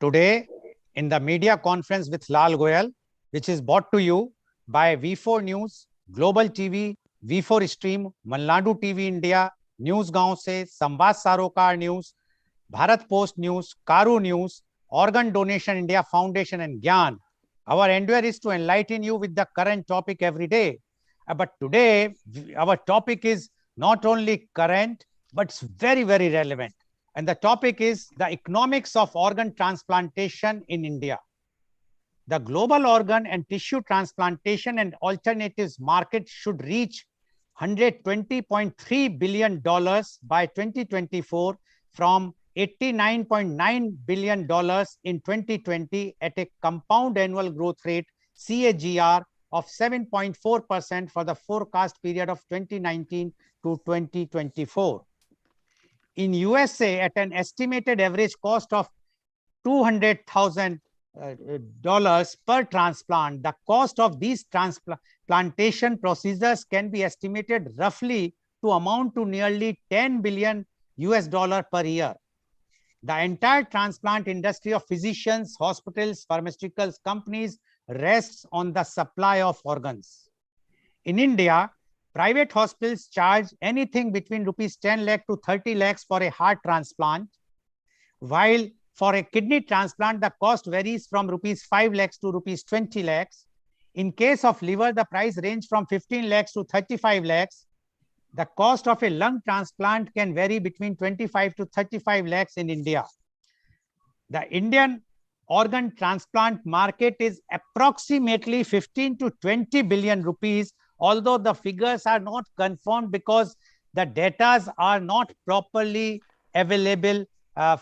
Today, in the media conference with Lal Goel, which is brought to you by V4 News, Global TV, V4 Stream, Malnadu TV India, News Gaon se, Samvad Sarokar News, Bharat Post News, Karu News, Organ Donation India Foundation and Gyan. Our endeavor is to enlighten you with the current topic every day. But today, our topic is not only current, but it's very, very relevant. And the topic is the economics of organ transplantation in India. The global organ and tissue transplantation and alternatives market should reach $120.3 billion by 2024 from $89.9 billion in 2020 at a compound annual growth rate CAGR of 7.4% for the forecast period of 2019 to 2024. In USA, at an estimated average cost of $200,000 per transplant, the cost of these transplantation procedures can be estimated roughly to amount to nearly $10 billion per year. The entire transplant industry of physicians, hospitals, pharmaceuticals companies rests on the supply of organs. In India, private hospitals charge anything between rupees 10 lakh to 30 lakhs for a heart transplant, while for a kidney transplant, the cost varies from rupees 5 lakhs to rupees 20 lakhs. In case of liver, the price range from 15 lakhs to 35 lakhs. The cost of a lung transplant can vary between 25 to 35 lakhs in India. The Indian organ transplant market is approximately 15 to 20 billion rupees, although the figures are not confirmed because the data are not properly available,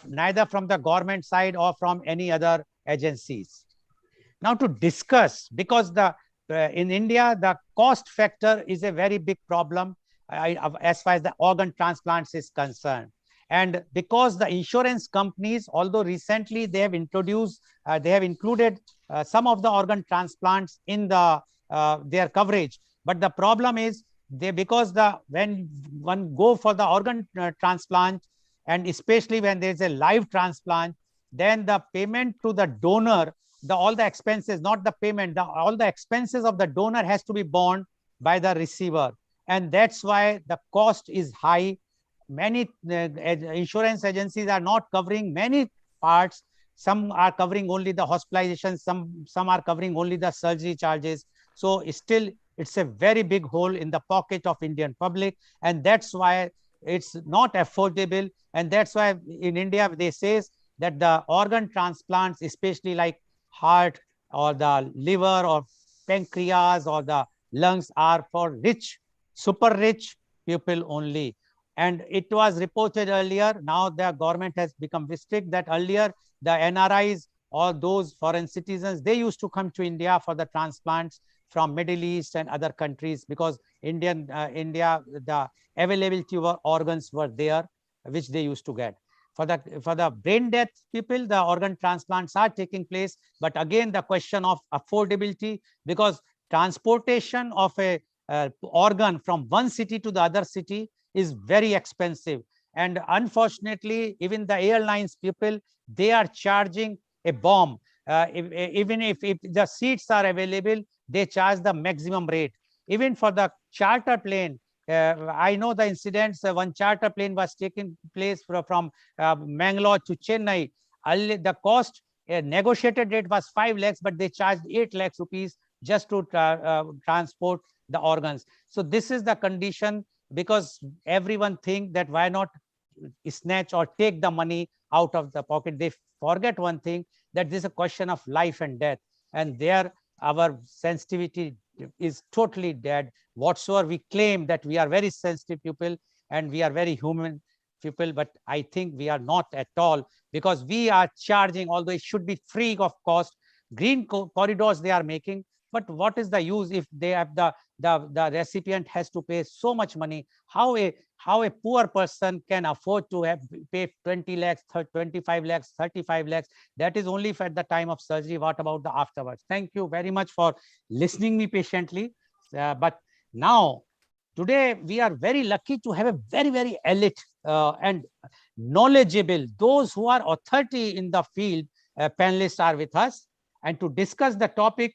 neither from the government side or from any other agencies. Now to discuss, because in India, the cost factor is a very big problem as far as the organ transplants is concerned. And because the insurance companies, although recently they have introduced, they have included some of the organ transplants in their coverage. But the problem is because when one go for the organ transplant, and especially when there is a live transplant, then the payment to the donor, all the expenses, not the payment, all the expenses of the donor has to be borne by the receiver. And that's why the cost is high. Many insurance agencies are not covering many parts. Some are covering only the hospitalization, some are covering only the surgery charges. So still, it's a very big hole in the pocket of Indian public, and that's why it's not affordable. And that's why in India, they say that the organ transplants, especially like heart or the liver or pancreas or the lungs, are for rich, super rich people only. And it was reported earlier, now the government has become strict, that earlier the NRIs or those foreign citizens, they used to come to India for the transplants from Middle East and other countries, because India, the availability of organs were there, which they used to get. For the brain death people, the organ transplants are taking place. But again, the question of affordability, because transportation of a organ from one city to the other city is very expensive. And unfortunately, even the airlines people, they are charging a bomb. Even if the seats are available, they charge the maximum rate. Even for the charter plane, I know the incidents. One charter plane was taking place from Mangalore to Chennai. The cost, negotiated rate was 5 lakhs, but they charged 8 lakhs rupees just to transport the organs. So this is the condition, because everyone think that why not snatch or take the money out of the pocket. They forget one thing, that this is a question of life and death, and there our sensitivity is totally dead. Whatsoever we claim that we are very sensitive people and we are very human people, but I think we are not at all, because we are charging, although it should be free of cost. Green corridors they are making, but what is the use if they have the recipient has to pay so much money? How a poor person can afford to pay 20 lakhs, 25 lakhs, 35 lakhs? That is only for at the time of surgery. What about the afterwards? Thank you very much for listening me patiently. But now, today we are very lucky to have a very, very elite and knowledgeable, those who are authority in the field, panelists are with us. And to discuss the topic,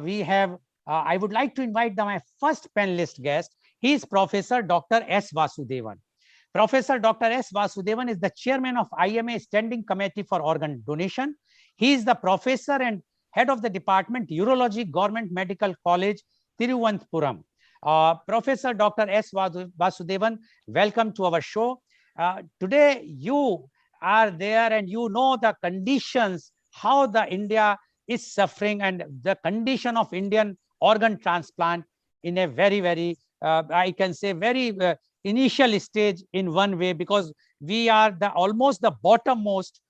we have, I would like to invite my first panelist guest. He is Professor Dr. S. Vasudevan. Professor Dr. S. Vasudevan is the chairman of IMA Standing Committee for Organ Donation. He is the professor and head of the department Urology, Government Medical College, Thiruvananthapuram. Professor Dr. S. Vasudevan, welcome to our show. Today, you are there and you know the conditions, how the India is suffering and the condition of Indian organ transplant in a very, very, I can say, very initial stage in one way, because we are the almost the bottommost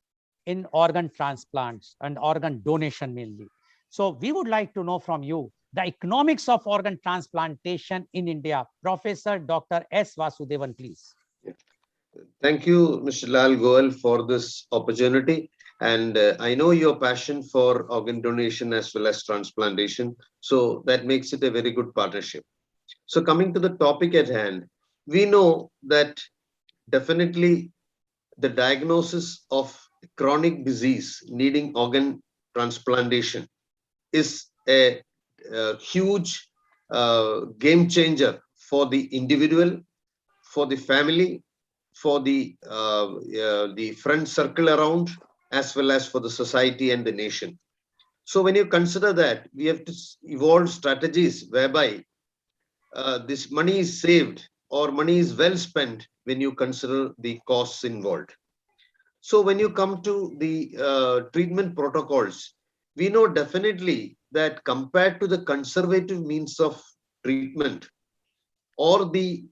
in organ transplants and organ donation mainly. So we would like to know from you the economics of organ transplantation in India. Professor Dr. S. Vasudevan, please. Thank you, Mr. Lal Goel, for this opportunity. And I know your passion for organ donation as well as transplantation. So that makes it a very good partnership. So coming to the topic at hand, we know that definitely the diagnosis of chronic disease needing organ transplantation is a huge game changer for the individual, for the family, for the friend circle around, as well as for the society and the nation. So when you consider that, we have to evolve strategies whereby this money is saved or money is well spent when you consider the costs involved. So when you come to the treatment protocols, we know definitely that compared to the conservative means of treatment or the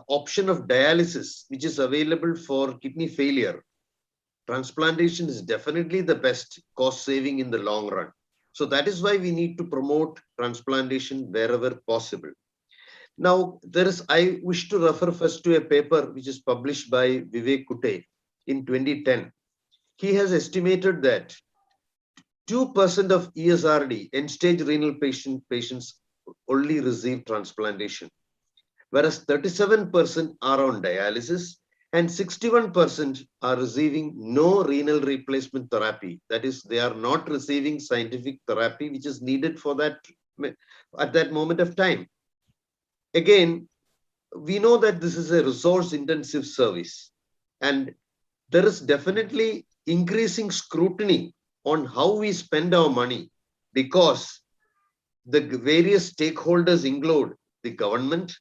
option of dialysis, which is available for kidney failure, transplantation is definitely the best cost saving in the long run. So that is why we need to promote transplantation wherever possible. Now, I wish to refer first to a paper which is published by Vivek Kutte in 2010. He has estimated that 2% of ESRD, end-stage renal patients only receive transplantation, whereas 37% are on dialysis and 61% are receiving no renal replacement therapy. That is, they are not receiving scientific therapy which is needed for that at that moment of time. Again, we know that this is a resource-intensive service, and there is definitely increasing scrutiny on how we spend our money, because the various stakeholders include the government,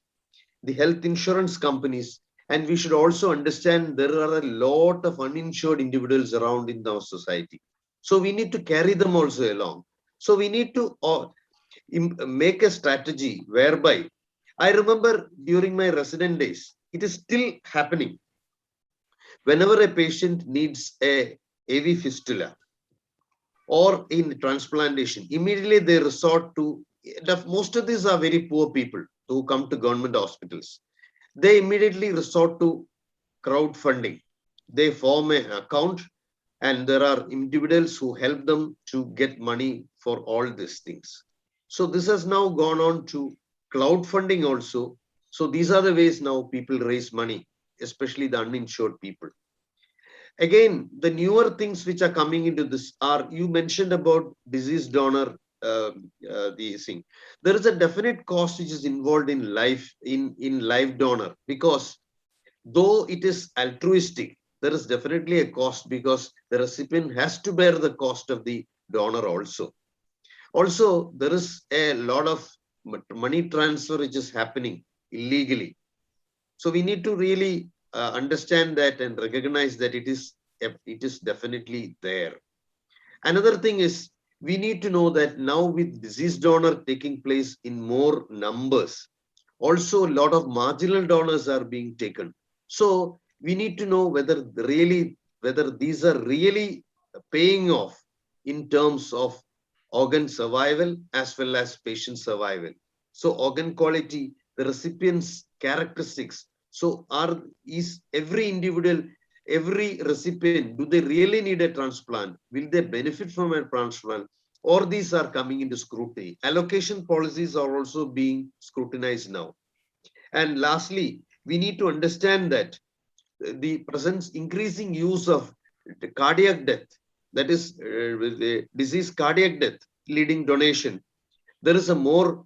the health insurance companies, and we should also understand there are a lot of uninsured individuals around in our society. So we need to carry them also along. So we need to make a strategy whereby, I remember during my resident days, it is still happening. Whenever a patient needs a AV fistula or in transplantation, immediately they resort to, most of these are very poor people who come to government hospitals. They immediately resort to crowdfunding. They form an account and there are individuals who help them to get money for all these things. So this has now gone on to crowdfunding also. So these are the ways now people raise money, especially the uninsured people. Again, the newer things which are coming into this are, you mentioned about disease donor, the thing. There is a definite cost which is involved in live donor, because though it is altruistic, there is definitely a cost because the recipient has to bear the cost of the donor also. Also, there is a lot of money transfer which is happening illegally. So we need to really understand that and recognize that it is definitely there. Another thing is, we need to know that now with disease donor taking place in more numbers, also a lot of marginal donors are being taken. So we need to know whether these are really paying off in terms of organ survival as well as patient survival. So organ quality, the recipient's characteristics. So is every individual, every recipient, do they really need a transplant? Will they benefit from a transplant? Or these are coming into scrutiny. Allocation policies are also being scrutinized now. And lastly, we need to understand that the presence, increasing use of cardiac death that is disease cardiac death leading donation, there is a more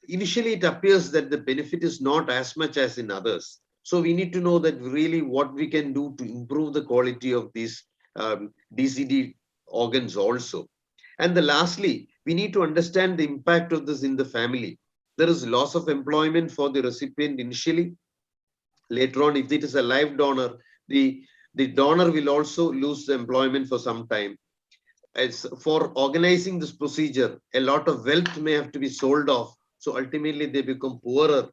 initially it appears that the benefit is not as much as in others. So we need to know that really what we can do to improve the quality of these DCD organs also. And the lastly, we need to understand the impact of this in the family. There is loss of employment for the recipient initially. Later on, if it is a live donor, the donor will also lose the employment for some time. As for organizing this procedure, a lot of wealth may have to be sold off. So ultimately they become poorer.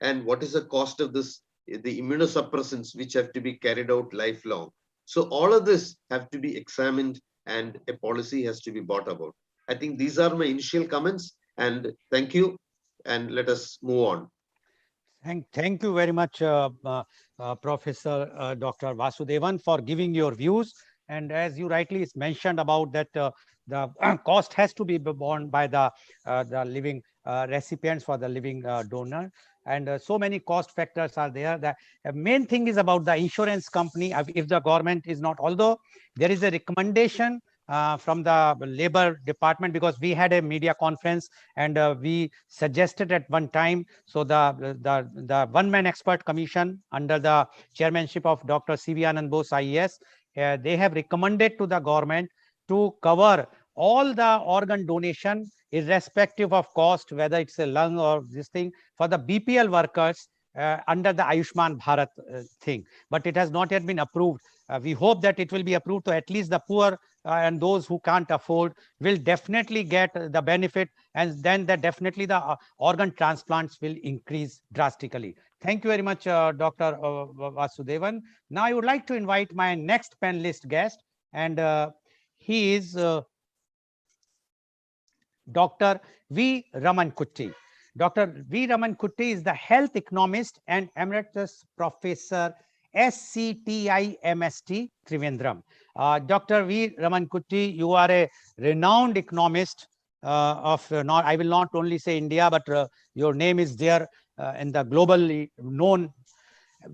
And what is the cost of this? The immunosuppressants which have to be carried out lifelong. So all of this have to be examined and a policy has to be brought about. I think these are my initial comments, and thank you. And let us move on. Thank you very much, Professor Dr. Vasudevan, for giving your views. And as you rightly mentioned about that, the cost has to be borne by the living recipients for the living donor. And so many cost factors are there. The main thing is about the insurance company. If the government is not, although there is a recommendation from the labor department, because we had a media conference and we suggested at one time. So the one-man expert commission under the chairmanship of Dr. C.V. Anand Bose IAS, they have recommended to the government to cover all the organ donation irrespective of cost, whether it's a lung or this thing, for the BPL workers under the Ayushman Bharat thing. But it has not yet been approved. We hope that it will be approved, so at least the poor and those who can't afford will definitely get the benefit, and then that definitely the organ transplants will increase drastically. Thank you very much, Dr. Vasudevan. Now I would like to invite my next panelist guest, and he is Dr. V. Raman Kutty. Dr. V. Raman Kutty is the health economist and emeritus professor, SCTIMST, Trivandrum. Dr. V. Raman Kutty, you are a renowned economist of not, I will not only say India, but your name is there in the globally known.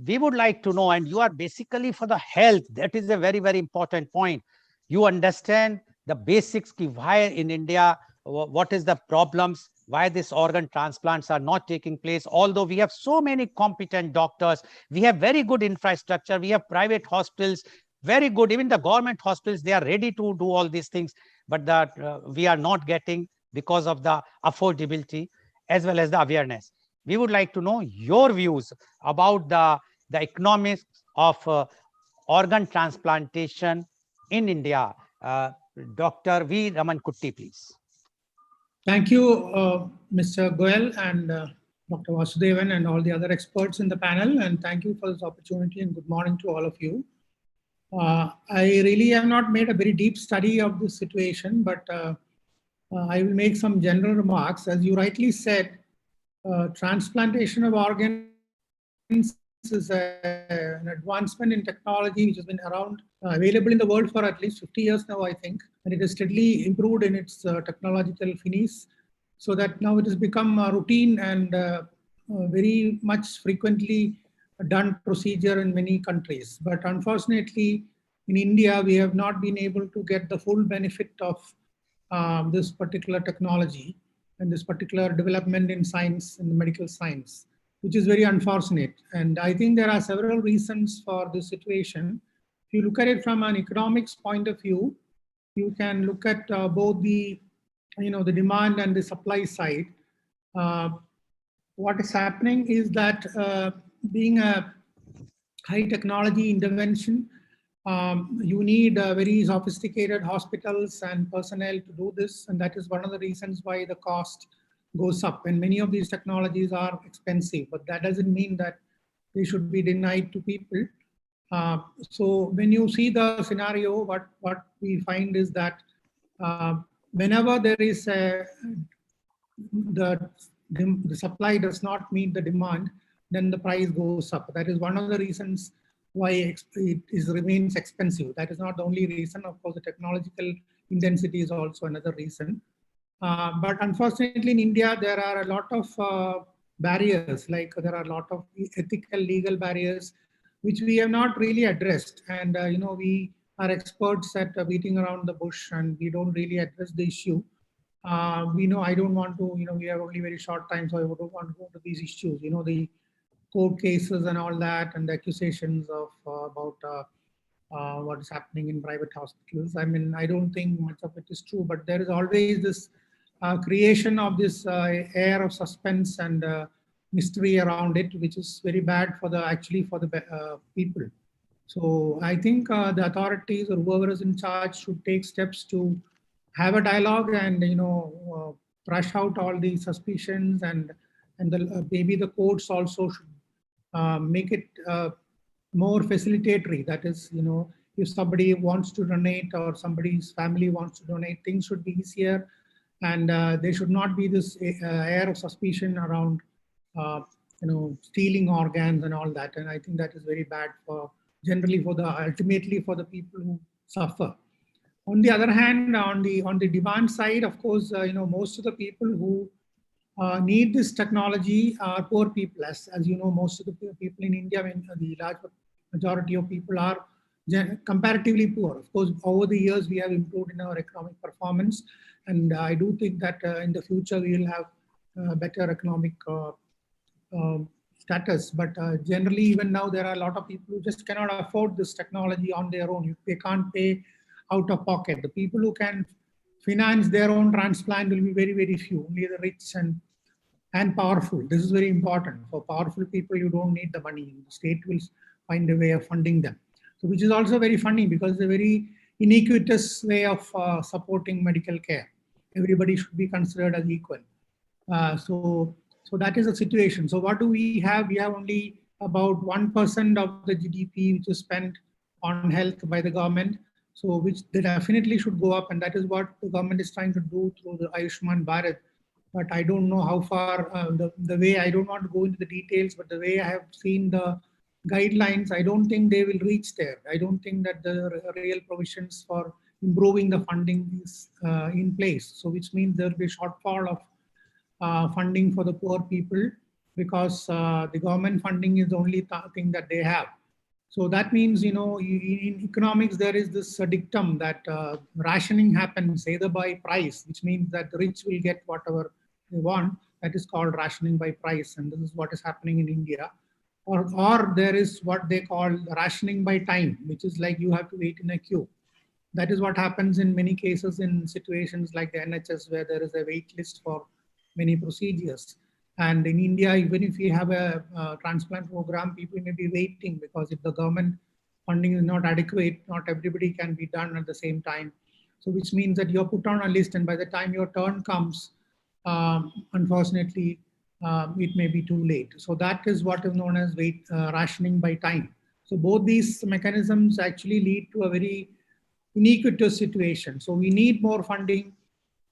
We would like to know, and you are basically for the health. That is a very, very important point. You understand the basics, why in India, what is the problems, why these organ transplants are not taking place. Although we have so many competent doctors, we have very good infrastructure, we have private hospitals, very good, even the government hospitals, they are ready to do all these things, but that we are not getting because of the affordability as well as the awareness. We would like to know your views about the economics of organ transplantation in India. Dr. V. Raman Kutty, please. Thank you, Mr. Goel and Dr. Vasudevan and all the other experts in the panel. And thank you for this opportunity and good morning to all of you. I really have not made a very deep study of this situation, but I will make some general remarks. As you rightly said, transplantation of organs is an advancement in technology which has been around, available in the world for at least 50 years now, I think. And it has steadily improved in its technological finis, so that now it has become a routine and very much frequently done procedure in many countries. But unfortunately, in India, we have not been able to get the full benefit of this particular technology and this particular development in science and medical science, which is very unfortunate. And I think there are several reasons for this situation. If you look at it from an economics point of view, you can look at both the demand and the supply side. What is happening is that being a high technology intervention, you need very sophisticated hospitals and personnel to do this. And that is one of the reasons why the cost goes up. And many of these technologies are expensive, but that doesn't mean that they should be denied to people. So when you see the scenario, what we find is that whenever there is the supply does not meet the demand, then the price goes up. That is one of the reasons why it remains expensive. That is not the only reason. Of course, the technological intensity is also another reason. But unfortunately, in India, there are a lot of barriers, like there are a lot of ethical, legal barriers, which we have not really addressed. And we are experts at beating around the bush, and we don't really address the issue. We know I don't want to, we have only very short time, so I don't want to go into these issues. The court cases and all that, and the accusations of about what is happening in private hospitals. I mean, I don't think much of it is true, but there is always this creation of this air of suspense and mystery around it, which is very bad for the actually for the people. So I think the authorities or whoever is in charge should take steps to have a dialogue and brush out all the suspicions, and maybe the courts also should make it more facilitatory. That is, if somebody wants to donate or somebody's family wants to donate, things should be easier, and there should not be this air of suspicion around, stealing organs and all that. And I think that is very bad for generally for the ultimately for the people who suffer. On the other hand, on the demand side, of course, most of the people who need this technology are poor people. As you know, most of the people in India, the large majority of people are comparatively poor. Of course, over the years, we have improved in our economic performance. And I do think that in the future, we will have better economic status. But generally, even now, there are a lot of people who just cannot afford this technology on their own. They can't pay out of pocket. The people who can finance their own transplant will be very, very few. Only the rich and powerful. This is very important. For powerful people, you don't need the money. The state will find a way of funding them. So, which is also very funny because it's a very iniquitous way of supporting medical care. Everybody should be considered as equal. So that is the situation. So what do we have? We have only about 1% of the GDP which is spent on health by the government. So which they definitely should go up, and that is what the government is trying to do through the Ayushman Bharat. But I don't know how far, the way, I don't want to go into the details, but the way I have seen the guidelines, I don't think they will reach there. I don't think that the real provisions for improving the funding is in place. So which means there will be a shortfall of funding for the poor people, because the government funding is the only thing that they have. So that means, in economics, there is this dictum that rationing happens either by price, which means that the rich will get whatever they want. That is called rationing by price. And this is what is happening in India. Or there is what they call rationing by time, which is like you have to wait in a queue. That is what happens in many cases in situations like the NHS, where there is a wait list for many procedures. And in India, even if you have a transplant program, people may be waiting, because if the government funding is not adequate, not everybody can be done at the same time. So which means that you're put on a list, and by the time your turn comes, unfortunately, it may be too late. So that is what is known as rationing by time. So both these mechanisms actually lead to a very iniquitous situation. So we need more funding,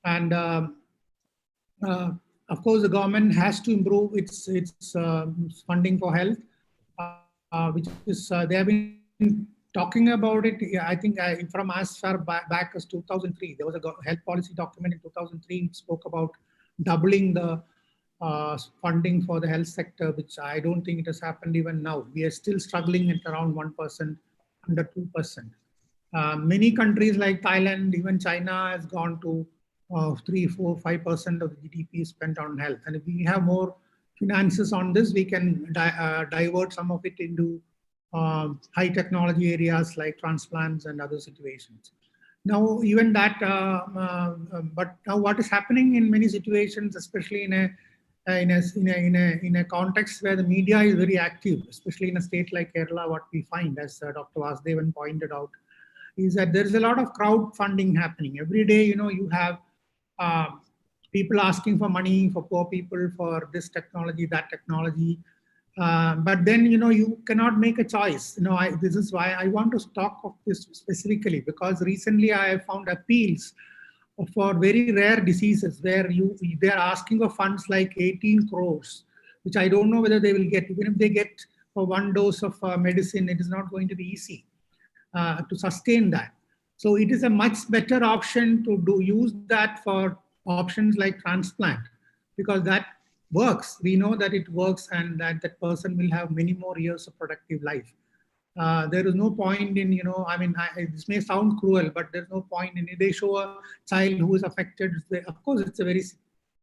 and of course, the government has to improve its funding for health, which is they have been talking about it. I think from as far back as 2003, there was a health policy document in 2003 which spoke about doubling the funding for the health sector, which I don't think it has happened even now. We are still struggling at around 1%, under 2%. Many countries like Thailand, even China, has gone to 3, 4, 5% of the GDP spent on health. And if we have more finances on this, we can divert some of it into high technology areas like transplants and other situations. Now, even that, but now what is happening in many situations, especially in a context where the media is very active, especially in a state like Kerala, what we find, as Dr. Vasudevan pointed out, is that there is a lot of crowdfunding happening. Every day, you have people asking for money for poor people for this technology, that technology. But then, you cannot make a choice. This is why I want to talk of this specifically, because recently I have found appeals for very rare diseases where they're asking for funds like 18 crores, which I don't know whether they will get. Even if they get for one dose of medicine, it is not going to be easy to sustain that. So it is a much better option to use that for options like transplant, because that works. We know that it works, and that person will have many more years of productive life. There is no point in, I mean, this may sound cruel, but there's no point in it. They show a child who is affected. Of course, it's a very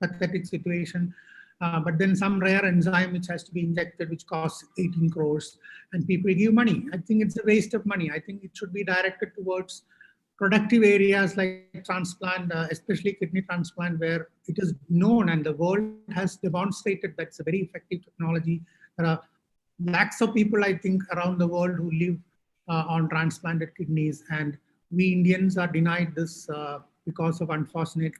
pathetic situation. But then some rare enzyme which has to be injected, which costs 18 crores, and people give money. I think it's a waste of money. I think it should be directed towards productive areas like transplant, especially kidney transplant, where it is known and the world has demonstrated that's a very effective technology. There are lakhs of people, I think, around the world who live on transplanted kidneys, and we Indians are denied this because of unfortunate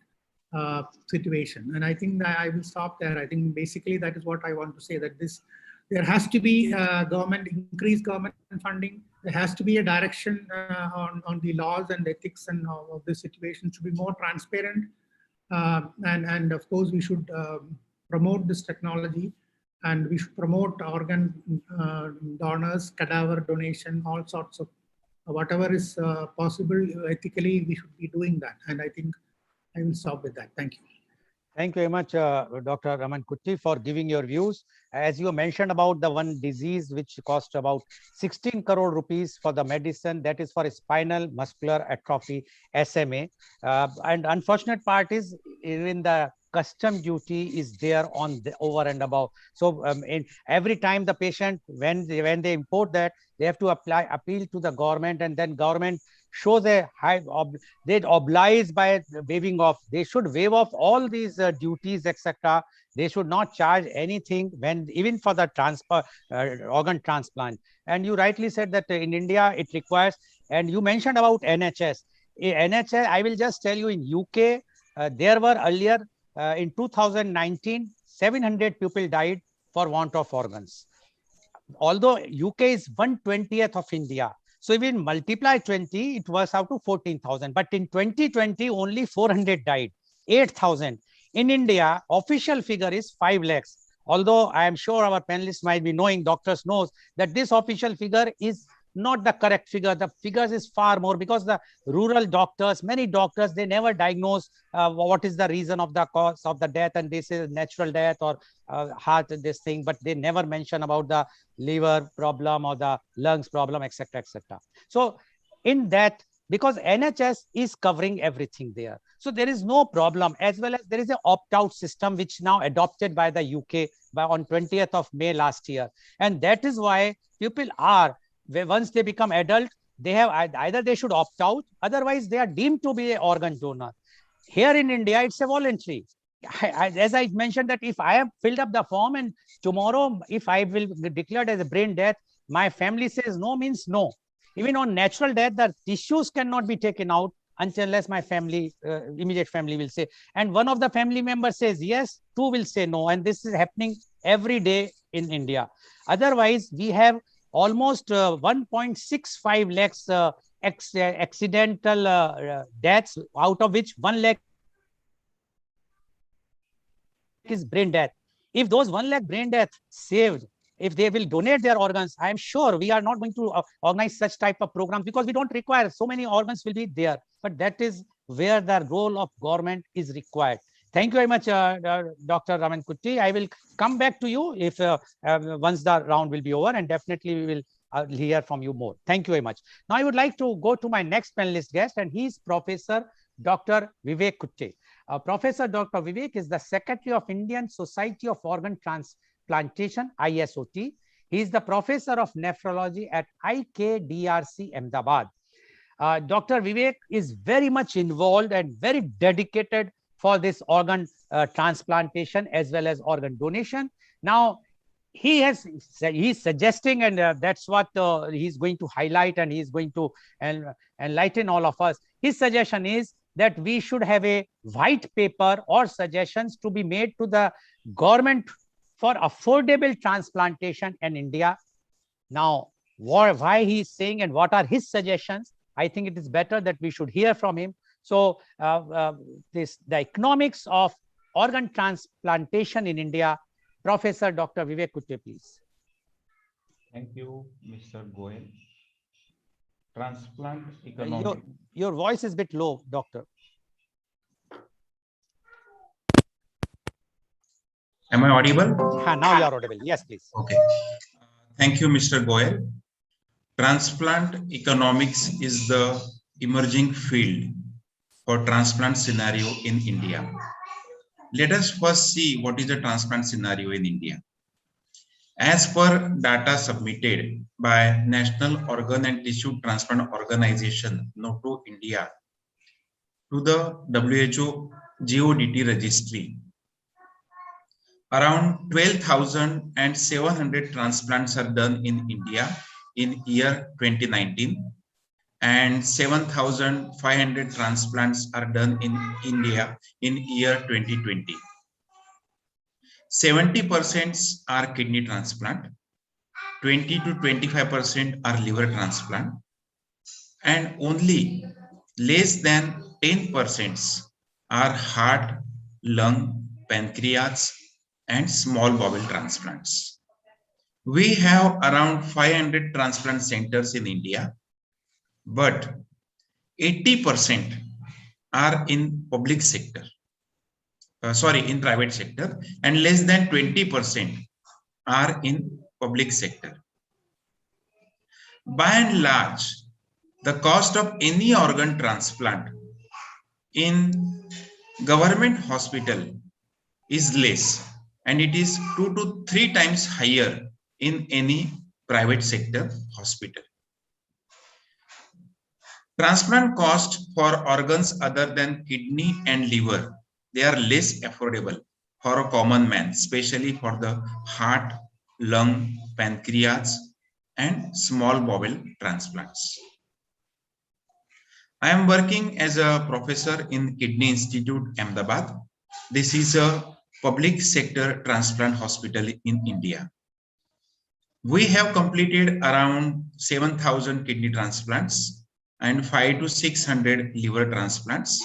situation. And I think that I will stop there. I think basically that is what I want to say, that there has to be increased government funding. There has to be a direction on the laws and ethics and of the situation should be more transparent. And of course, we should promote this technology, and we should promote organ donors, cadaver donation, all sorts of whatever is possible ethically, we should be doing that. And I think I will stop with that. Thank you. Thank you very much, Dr. Raman Kutty, for giving your views. As you mentioned about the one disease which cost about 16 crore rupees for the medicine, that is for spinal muscular atrophy, SMA. And unfortunate part is even the custom duty is there on the over and above. So every time the patient, when they import that, they have to appeal to the government, and then government shows a high, they oblige by waiving off. They should waive off all these duties, etc. They should not charge anything when even for the organ transplant. And you rightly said that in India it requires, and you mentioned about NHS. NHS, I will just tell you, in UK, there were earlier in 2019, 700 people died for want of organs. Although UK is 1/20th of India. So if we multiply 20, it was out to 14,000. But in 2020, only 400 died, 8,000. In India, official figure is 5 lakhs. Although I am sure our panelists might be knowing, doctors knows that this official figure is not the correct figure. The figures is far more, because the rural doctors, many doctors, they never diagnose what is the reason of the cause of the death, and this is natural death or heart, this thing, but they never mention about the liver problem or the lungs problem, etc., etc. So in that, because NHS is covering everything there, so there is no problem. As well as there is an opt-out system which now adopted by the UK on 20th of May last year, and that is why people are, once they become adult, they have either they should opt out, otherwise they are deemed to be an organ donor. Here in India, it's a voluntary. As I mentioned, that if I have filled up the form and tomorrow, if I will be declared as a brain death, my family says no means no. Even on natural death, the tissues cannot be taken out unless my family, immediate family will say. And one of the family members says yes, two will say no. And this is happening every day in India. Otherwise, we have almost 1.65 lakhs accidental deaths, out of which 1 lakh is brain death. If those 1 lakh brain death saved, if they will donate their organs, I am sure we are not going to organize such type of programs, because we don't require so many organs will be there. But that is where the role of government is required. Thank you very much, Dr. Raman Kutty. I will come back to you if once the round will be over, and definitely we will hear from you more. Thank you very much. Now I would like to go to my next panelist guest, and he is Professor Dr. Vivek Kutche. Professor Dr. Vivek is the Secretary of Indian Society of Organ Transplantation, ISOT. He is the Professor of Nephrology at IKDRC Ahmedabad. Dr. Vivek is very much involved and very dedicated for this organ transplantation as well as organ donation. Now, he's suggesting, and that's what he's going to highlight, and he's going to enlighten all of us. His suggestion is that we should have a white paper or suggestions to be made to the government for affordable transplantation in India. Now, why he's saying and what are his suggestions, I think it is better that we should hear from him. So the economics of organ transplantation in India, Professor Dr. Vivek Kutche, please. Thank you, Mr. Goel. Transplant economics. Your voice is a bit low, doctor. Am I audible? Now you are audible. Yes, please. Okay. Thank you, Mr. Goel. Transplant economics is the emerging field for transplant scenario in India. Let us first see what is the transplant scenario in India. As per data submitted by National Organ and Tissue Transplant Organization, NOTO India, to the WHO GODT registry, around 12,700 transplants are done in India in year 2019, and 7,500 transplants are done in India in year 2020. 70% are kidney transplant, 20 to 25% are liver transplant, and only less than 10% are heart, lung, pancreas, and small bowel transplants. We have around 500 transplant centers in India, but 80% are in public sector, in private sector, and less than 20% are in public sector. By and large, the cost of any organ transplant in government hospital is less, and it is 2 to 3 times higher in any private sector hospital. Transplant cost for organs other than kidney and liver, they are less affordable for a common man, especially for the heart, lung, pancreas, and small bowel transplants. I am working as a professor in Kidney Institute, Ahmedabad. This is a public sector transplant hospital in India. We have completed around 7,000 kidney transplants and 500 to 600 liver transplants.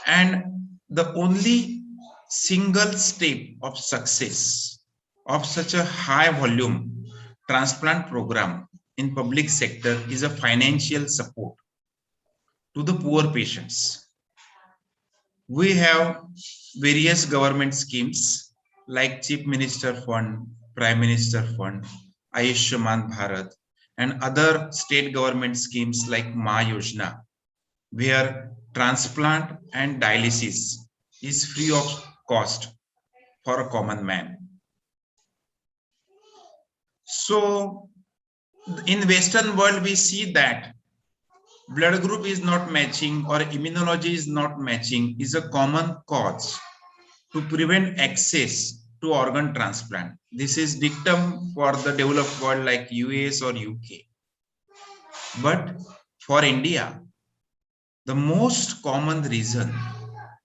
And the only single step of success of such a high volume transplant program in public sector is a financial support to the poor patients. We have various government schemes like Chief Minister Fund, Prime Minister Fund, Ayushman Bharat, and other state government schemes like Ma Yojana, where transplant and dialysis is free of cost for a common man. So in Western world, we see that blood group is not matching or immunology is not matching is a common cause to prevent access to organ transplant. This is dictum for the developed world like US or UK. But for India, the most common reason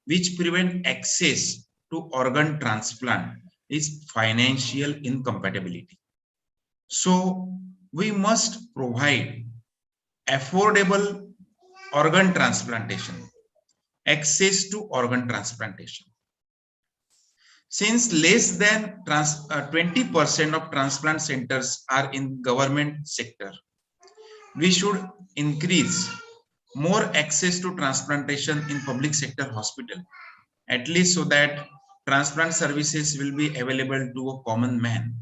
which prevent access to organ transplant is financial incompatibility. So we must provide affordable organ transplantation, access to organ transplantation. Since less than 20% of transplant centers are in government sector, we should increase more access to transplantation in public sector hospital, at least so that transplant services will be available to a common man.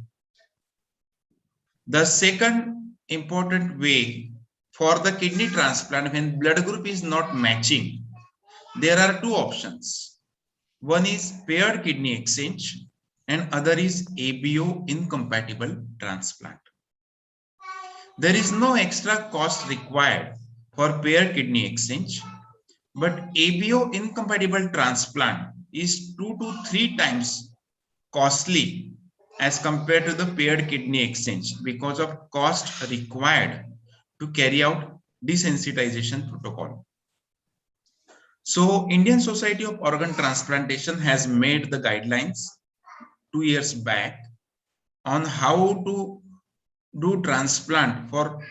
The second important way for the kidney transplant, when blood group is not matching, there are two options. One is paired kidney exchange and other is ABO incompatible transplant. There is no extra cost required for paired kidney exchange, but ABO incompatible transplant is 2 to 3 times costly as compared to the paired kidney exchange because of cost required to carry out desensitization protocol. So Indian Society of Organ Transplantation has made the guidelines 2 years back on how to do transplant for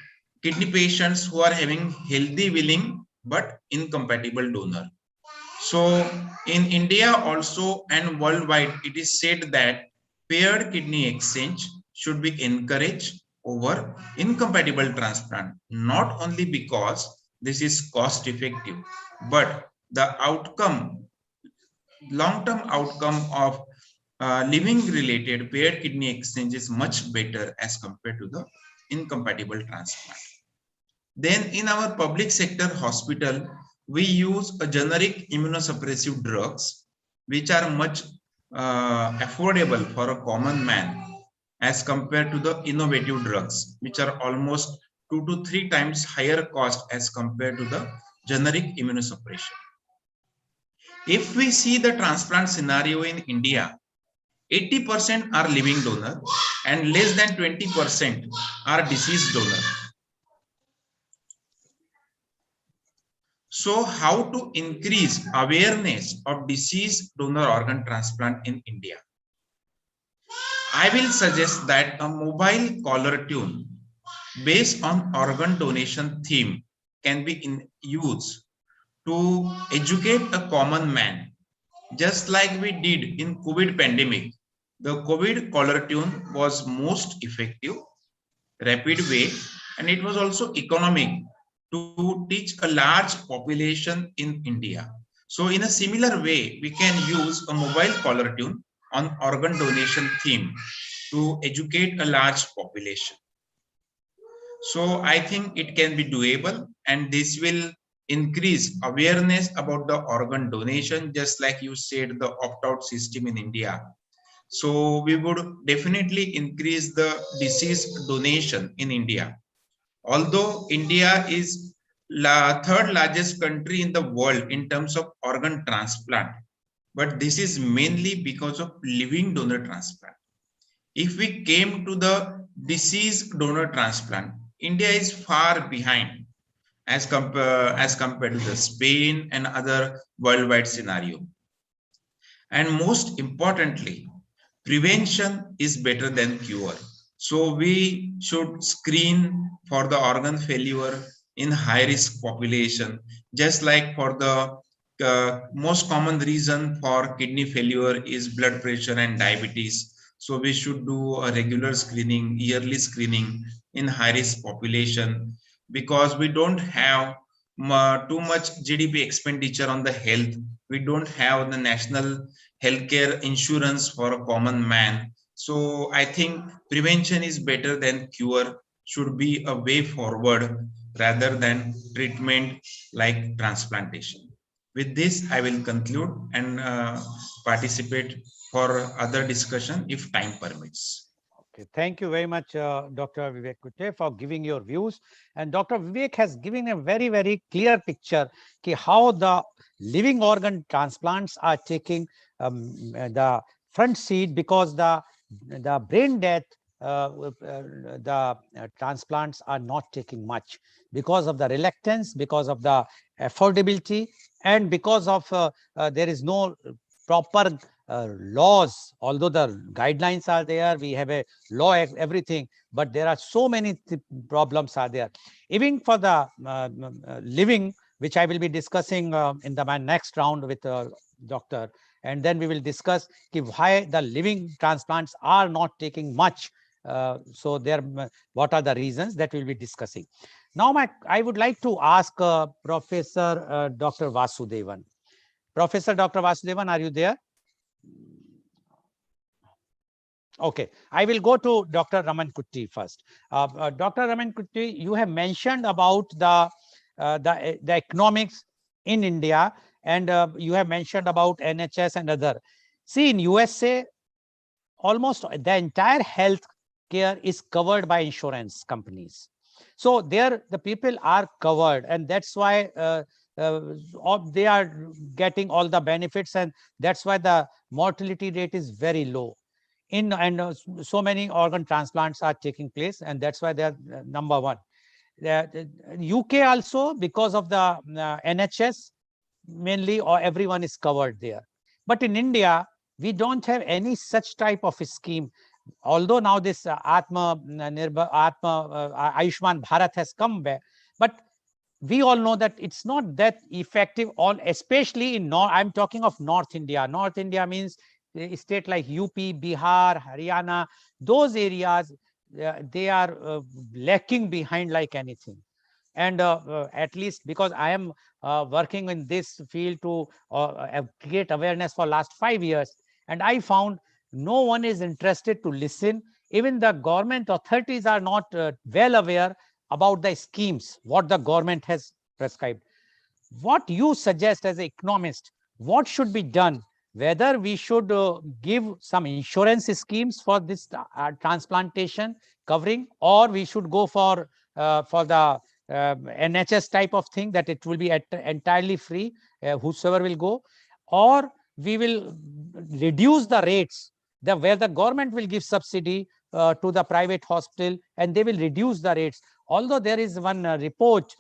kidney patients who are having healthy willing but incompatible donor. So in India also and worldwide, it is said that paired kidney exchange should be encouraged over incompatible transplant, not only because this is cost effective, but the outcome, long-term outcome of living related paired kidney exchange is much better as compared to the incompatible transplant. Then in our public sector hospital, we use a generic immunosuppressive drugs, which are much affordable for a common man as compared to the innovative drugs, which are almost 2 to 3 times higher cost as compared to the generic immunosuppression. If we see the transplant scenario in India, 80% are living donor and less than 20% are deceased donor. So how to increase awareness of deceased donor organ transplant in India? I will suggest that a mobile caller tune based on organ donation theme can be in use to educate a common man, just like we did in COVID pandemic. The COVID caller tune was most effective, rapid way, and it was also economic to teach a large population in India. So in a similar way, we can use a mobile caller tune on organ donation theme to educate a large population. So I think it can be doable, and this will increase awareness about the organ donation, just like you said, the opt-out system in India. So we would definitely increase the disease donation in India. Although India is third largest country in the world in terms of organ transplant, but this is mainly because of living donor transplant. If we came to the deceased donor transplant, India is far behind as compared to the Spain and other worldwide scenario. And most importantly, prevention is better than cure. So we should screen for the organ failure in high risk population, just like for the most common reason for kidney failure is blood pressure and diabetes. So we should do a regular screening, yearly screening in high risk population, because we don't have too much GDP expenditure on the health. We don't have the national healthcare insurance for a common man. So I think prevention is better than cure, should be a way forward rather than treatment like transplantation. With this, I will conclude and participate for other discussion if time permits. Okay, thank you very much, Dr. Vivek Kutte, for giving your views. And Dr. Vivek has given a very, very clear picture of how the living organ transplants are taking the front seat, because the brain death, the transplants are not taking much because of the reluctance, because of the affordability, and because of there is no proper laws. Although the guidelines are there, we have a law, everything, but there are so many problems are there. Even for the living, which I will be discussing in my next round with doctor, and then we will discuss why the living transplants are not taking much. So there, what are the reasons that we'll be discussing. Now, I would like to ask Professor Dr. Vasudevan. Professor Dr. Vasudevan, are you there? Okay, I will go to Dr. Raman Kutty first. Dr. Raman Kutty, you have mentioned about the economics in India, and you have mentioned about NHS and other. See, in USA, almost the entire health care is covered by insurance companies. So there, the people are covered, and that's why they are getting all the benefits, and that's why the mortality rate is very low. So many organ transplants are taking place, and that's why they're number one. The UK also, because of the NHS, mainly, or everyone is covered there. But in India, we don't have any such type of a scheme. Although now this Ayushman Bharat has come back, but we all know that it's not that effective, especially in North. I'm talking of North India. North India means a state like UP, Bihar, Haryana. Those areas, they are lacking behind like anything. And at least because I am working in this field to create awareness for last 5 years, and I found no one is interested to listen even the government authorities are not well aware about the schemes, what the government has prescribed. What you suggest as an economist, what should be done? Whether we should give some insurance schemes for this transplantation covering, or we should go for the NHS type of thing, that it will be entirely free, whosoever will go, or we will reduce the rates, where the government will give subsidy to the private hospital and they will reduce the rates. Although there is one report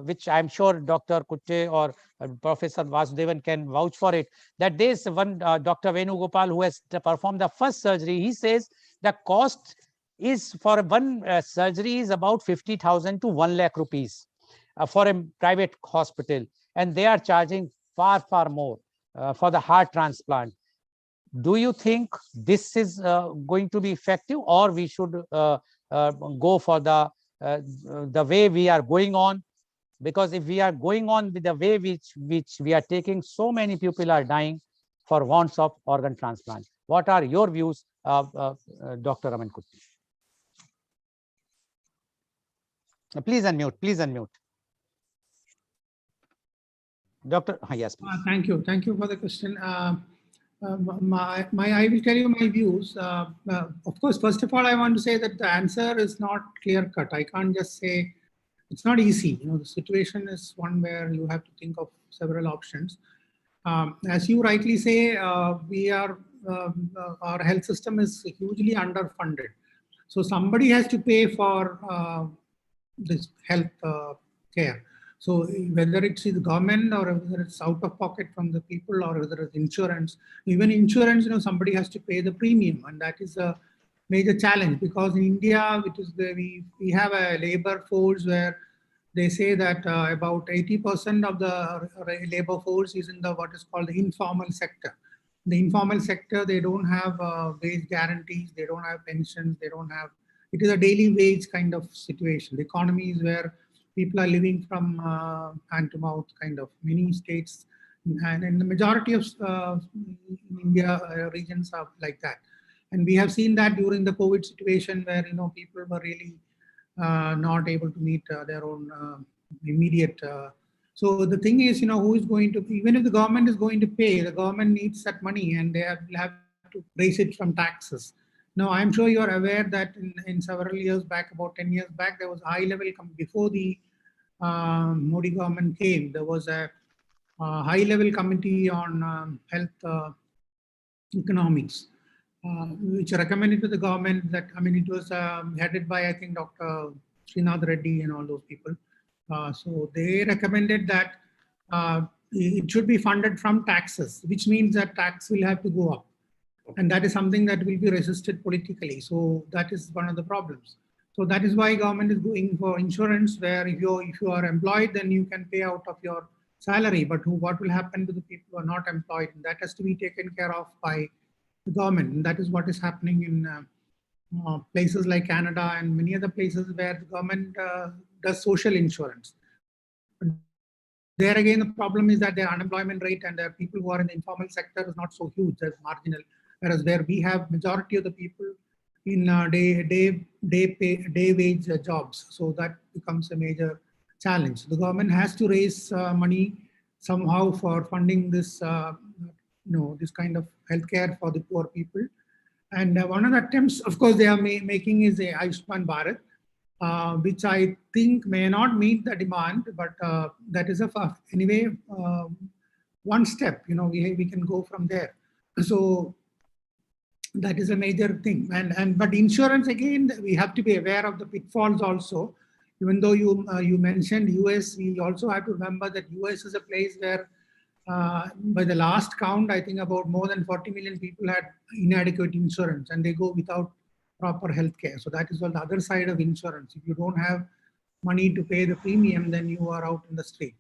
which I'm sure Dr. Kutte or Professor Vasudevan can vouch for it, that there is one Dr. Venugopal who has performed the first surgery. He says the cost is for one surgery is about 50,000 to 1 lakh rupees for a private hospital, and they are charging far, far more for the heart transplant. Do you think this is going to be effective, or we should go for the way we are going on? Because if we are going on with the way which we are taking, so many people are dying for wants of organ transplant. What are your views, Dr. Raman Kutty? Please unmute. Please unmute. Doctor, yes, please. Thank you. Thank you for the question. I will tell you my views. Of course, first of all, I want to say that the answer is not clear cut. I can't just say it's not easy. You know, the situation is one where you have to think of several options. As you rightly say, our health system is hugely underfunded. So somebody has to pay for this health care. So whether it's the government or whether it's out of pocket from the people or whether it's insurance, even insurance, you know, somebody has to pay the premium, and that is a major challenge because in India, which is we have a labor force where they say that about 80% of the labor force is in the what is called the informal sector. The informal sector, they don't have wage guarantees, they don't have pensions, they don't have. It is a daily wage kind of situation. The economy is where people are living from hand to mouth kind of. Many states and in the majority of India regions are like that. And we have seen that during the COVID situation where, you know, people were really not able to meet their own immediate. So the thing is, you know, who is going to, even if the government is going to pay, the government needs that money and they will have to raise it from taxes. Now, I'm sure you're aware that in several years back, about 10 years back, there was high level, before the Modi government came, there was a high level committee on health economics, which recommended to the government that, I mean, it was headed by, I think, Dr. Srinath Reddy and all those people. So they recommended that it should be funded from taxes, which means that tax will have to go up. And that is something that will be resisted politically. So that is one of the problems. So that is why government is going for insurance, where if you are employed, then you can pay out of your salary. But what will happen to the people who are not employed? That has to be taken care of by the government. And that is what is happening in places like Canada and many other places where the government does social insurance. But there again, the problem is that their unemployment rate and the people who are in the informal sector is not so huge, as marginal. Whereas where we have majority of the people in day wage jobs, so that becomes a major challenge. The government has to raise money somehow for funding this, this kind of healthcare for the poor people. And one of the attempts, of course, they are making is a Ayushman Bharat, which I think may not meet the demand, but that is anyway one step. You know, we can go from there. So that is a major thing. But insurance, again, we have to be aware of the pitfalls also. Even though you mentioned US, we also have to remember that US is a place where by the last count, I think about more than 40 million people had inadequate insurance and they go without proper health care. So that is on the other side of insurance. If you don't have money to pay the premium, then you are out in the street.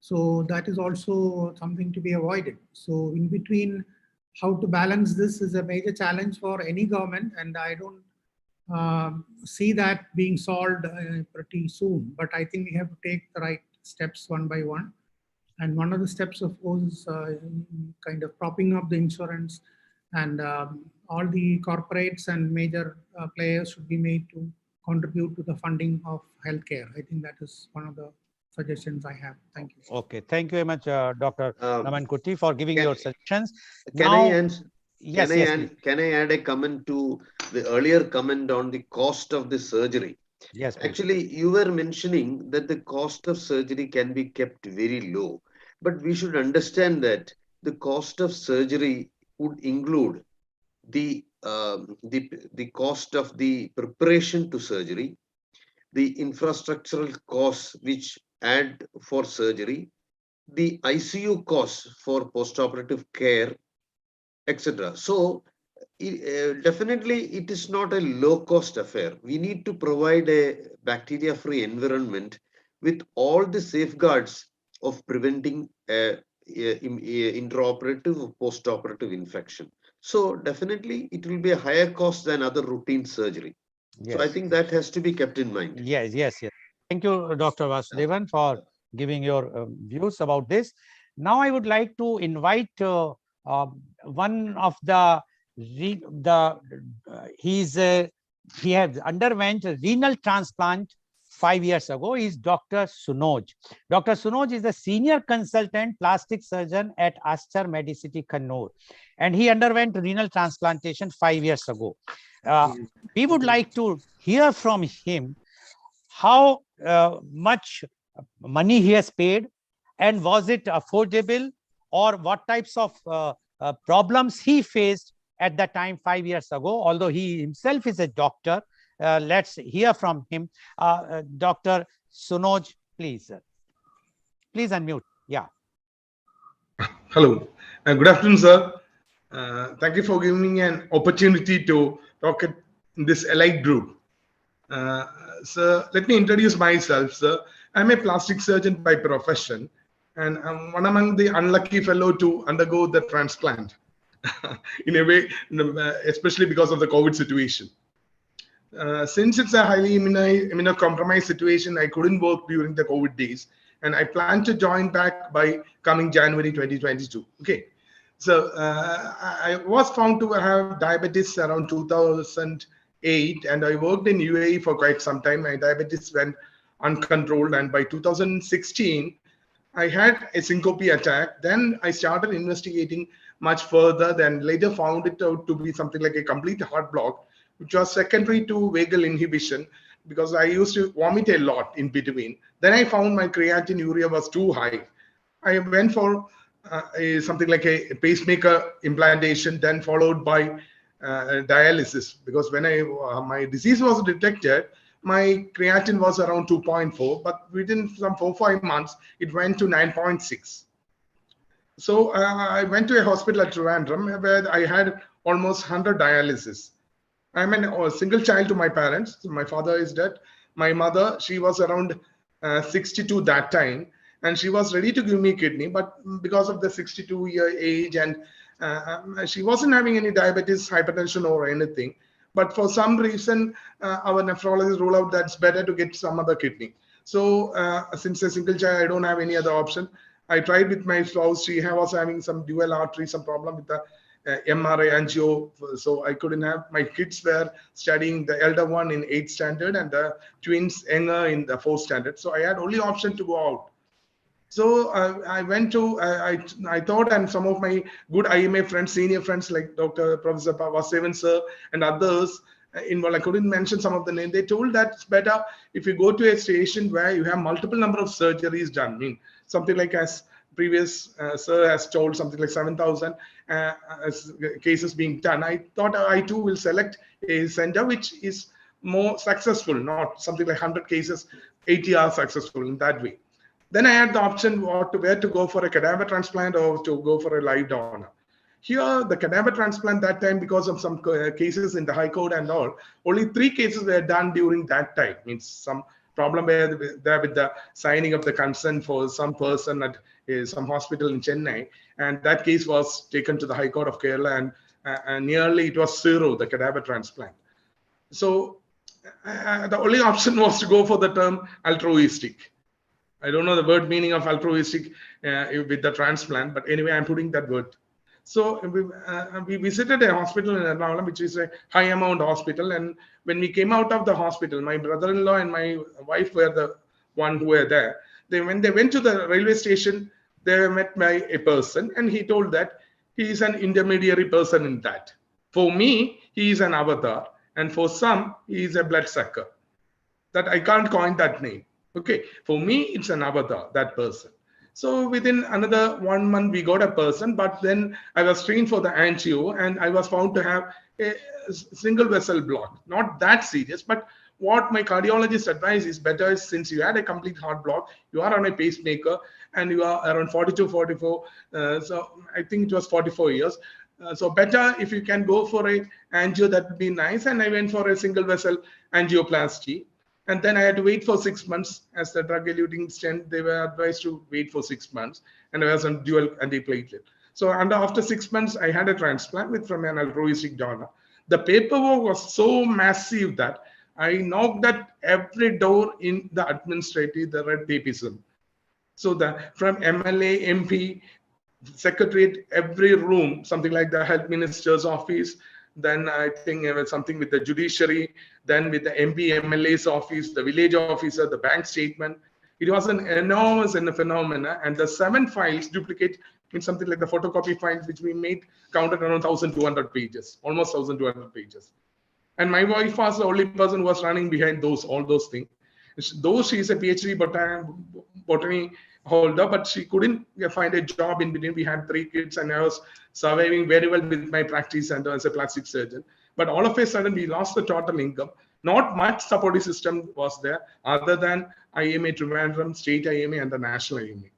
So that is also something to be avoided. So in between, how to balance this is a major challenge for any government, and I don't see that being solved pretty soon. But I think we have to take the right steps one by one. And one of the steps, of course, is kind of propping up the insurance And all the corporates and major players should be made to contribute to the funding of healthcare. I think that is one of the suggestions I have. Thank you. Okay, thank you very much, Dr. Naman Kuti, for giving your suggestions. Can Now, I answer? yes, Can I add a comment to the earlier comment on the cost of the surgery? yes, please. Actually, you were mentioning that the cost of surgery can be kept very low, but we should understand that the cost of surgery would include the cost of the preparation to surgery, the infrastructural costs which add for surgery, the ICU costs for postoperative care, etc. So definitely it is not a low cost affair. We need to provide a bacteria free environment with all the safeguards of preventing intraoperative or postoperative infection. So definitely it will be a higher cost than other routine surgery. Yes. So I think that has to be kept in mind. Yes, yes, yes. Thank you, Dr. Vasudevan, for giving your views about this. Now I would like to invite one of the he has underwent a renal transplant 5 years ago. Is Dr. Sunoj. Dr. Sunoj is the senior consultant plastic surgeon at Aster Medicity, Kannur, and he underwent renal transplantation 5 years ago. We would like to hear from him how much money he has paid, and was it affordable, or what types of problems he faced at that time 5 years ago, although he himself is a doctor. Let's hear from him. Dr. Sunoj, please. Please unmute. Yeah. Hello. Good afternoon, sir. Thank you for giving me an opportunity to talk at this elite group. Sir, let me introduce myself, sir. I'm a plastic surgeon by profession, and I'm one among the unlucky fellow to undergo the transplant in a way, especially because of the COVID situation. Since it's a highly immunocompromised situation, I couldn't work during the COVID days, and I plan to join back by coming January 2022. Okay. So I was found to have diabetes around 2008, and I worked in UAE for quite some time. My diabetes went uncontrolled, and by 2016, I had a syncope attack. Then I started investigating much further, then later found it out to be something like a complete heart block, which was secondary to vagal inhibition, because I used to vomit a lot in between. Then I found my creatine urea was too high. I went for something like a pacemaker implantation, then followed by dialysis, because when my disease was detected, my creatine was around 2.4, but within some 4-5 months, it went to 9.6. So I went to a hospital at Trivandrum where I had almost 100 dialysis. I'm a single child to my parents. So my father is dead. My mother, she was around 62 that time, and she was ready to give me kidney, but because of the 62-year age, and she wasn't having any diabetes, hypertension, or anything. But for some reason, our nephrologist ruled out that it's better to get some other kidney. So since a single child, I don't have any other option. I tried with my spouse. She was having some dual artery, some problem with the MRI angio, so I couldn't have. My kids were studying, the elder one in 8th standard and the twins younger in the 4th standard. So I had only option to go out. So I went to, I thought, and some of my good IMA friends, senior friends like Dr. Professor Vasudevan sir and others involved, I couldn't mention some of the names. They told that it's better if you go to a station where you have multiple number of surgeries done. I mean, something like, as previous sir has told, something like 7,000 cases being done. I thought I too will select a center which is more successful, not something like 100 cases, 80 are successful in that way. Then I had the option where to go for a cadaver transplant or to go for a live donor. Here, the cadaver transplant that time, because of some cases in the High Court and all, only 3 cases were done during that time. Means some problem there with the signing of the consent for some person at some hospital in Chennai, and that case was taken to the High Court of Kerala, and nearly it was 0, the cadaver transplant. So the only option was to go for the term altruistic. I don't know the word meaning of altruistic with the transplant, but anyway, I'm putting that word. So we visited a hospital in Ernakulam, which is a high amount hospital. And when we came out of the hospital, my brother-in-law and my wife were the one who were there. When they went to the railway station, they were met by a person, and he told that he is an intermediary person in that. For me, he is an avatar, and for some, he is a bloodsucker. That I can't coin that name. Okay, for me, it's an avatar, that person. So within another 1 month, we got a person, but then I was screened for the angio, and I was found to have a single vessel block. Not that serious, but what my cardiologist advised is better is, since you had a complete heart block, you are on a pacemaker, and you are around 42, 44. So I think it was 44 years. So better if you can go for a angio, that would be nice. And I went for a single vessel angioplasty. And then I had to wait for 6 months. As the drug-eluting stent, they were advised to wait for 6 months. And I was on dual antiplatelet. So after 6 months, I had a transplant from an altruistic donor. The paperwork was so massive that I knocked at every door in the administrative, the red tapeism. So from MLA, MP, secretariat, every room, something like the health minister's office, then I think it was something with the judiciary, then with the MP, MLA's office, the village officer, the bank statement. It was an enormous phenomena. And the 7 files duplicate in something like the photocopy files, which we made, counted around 1,200 pages, almost 1,200 pages. And my wife was the only person who was running behind all those things. Though she is a PhD botany holder, but she couldn't find a job in between. We had 3 kids, and I was surviving very well with my practice and as a plastic surgeon. But all of a sudden, we lost the total income. Not much supporting system was there other than IMA Trivandrum, State IMA, and the National IMA.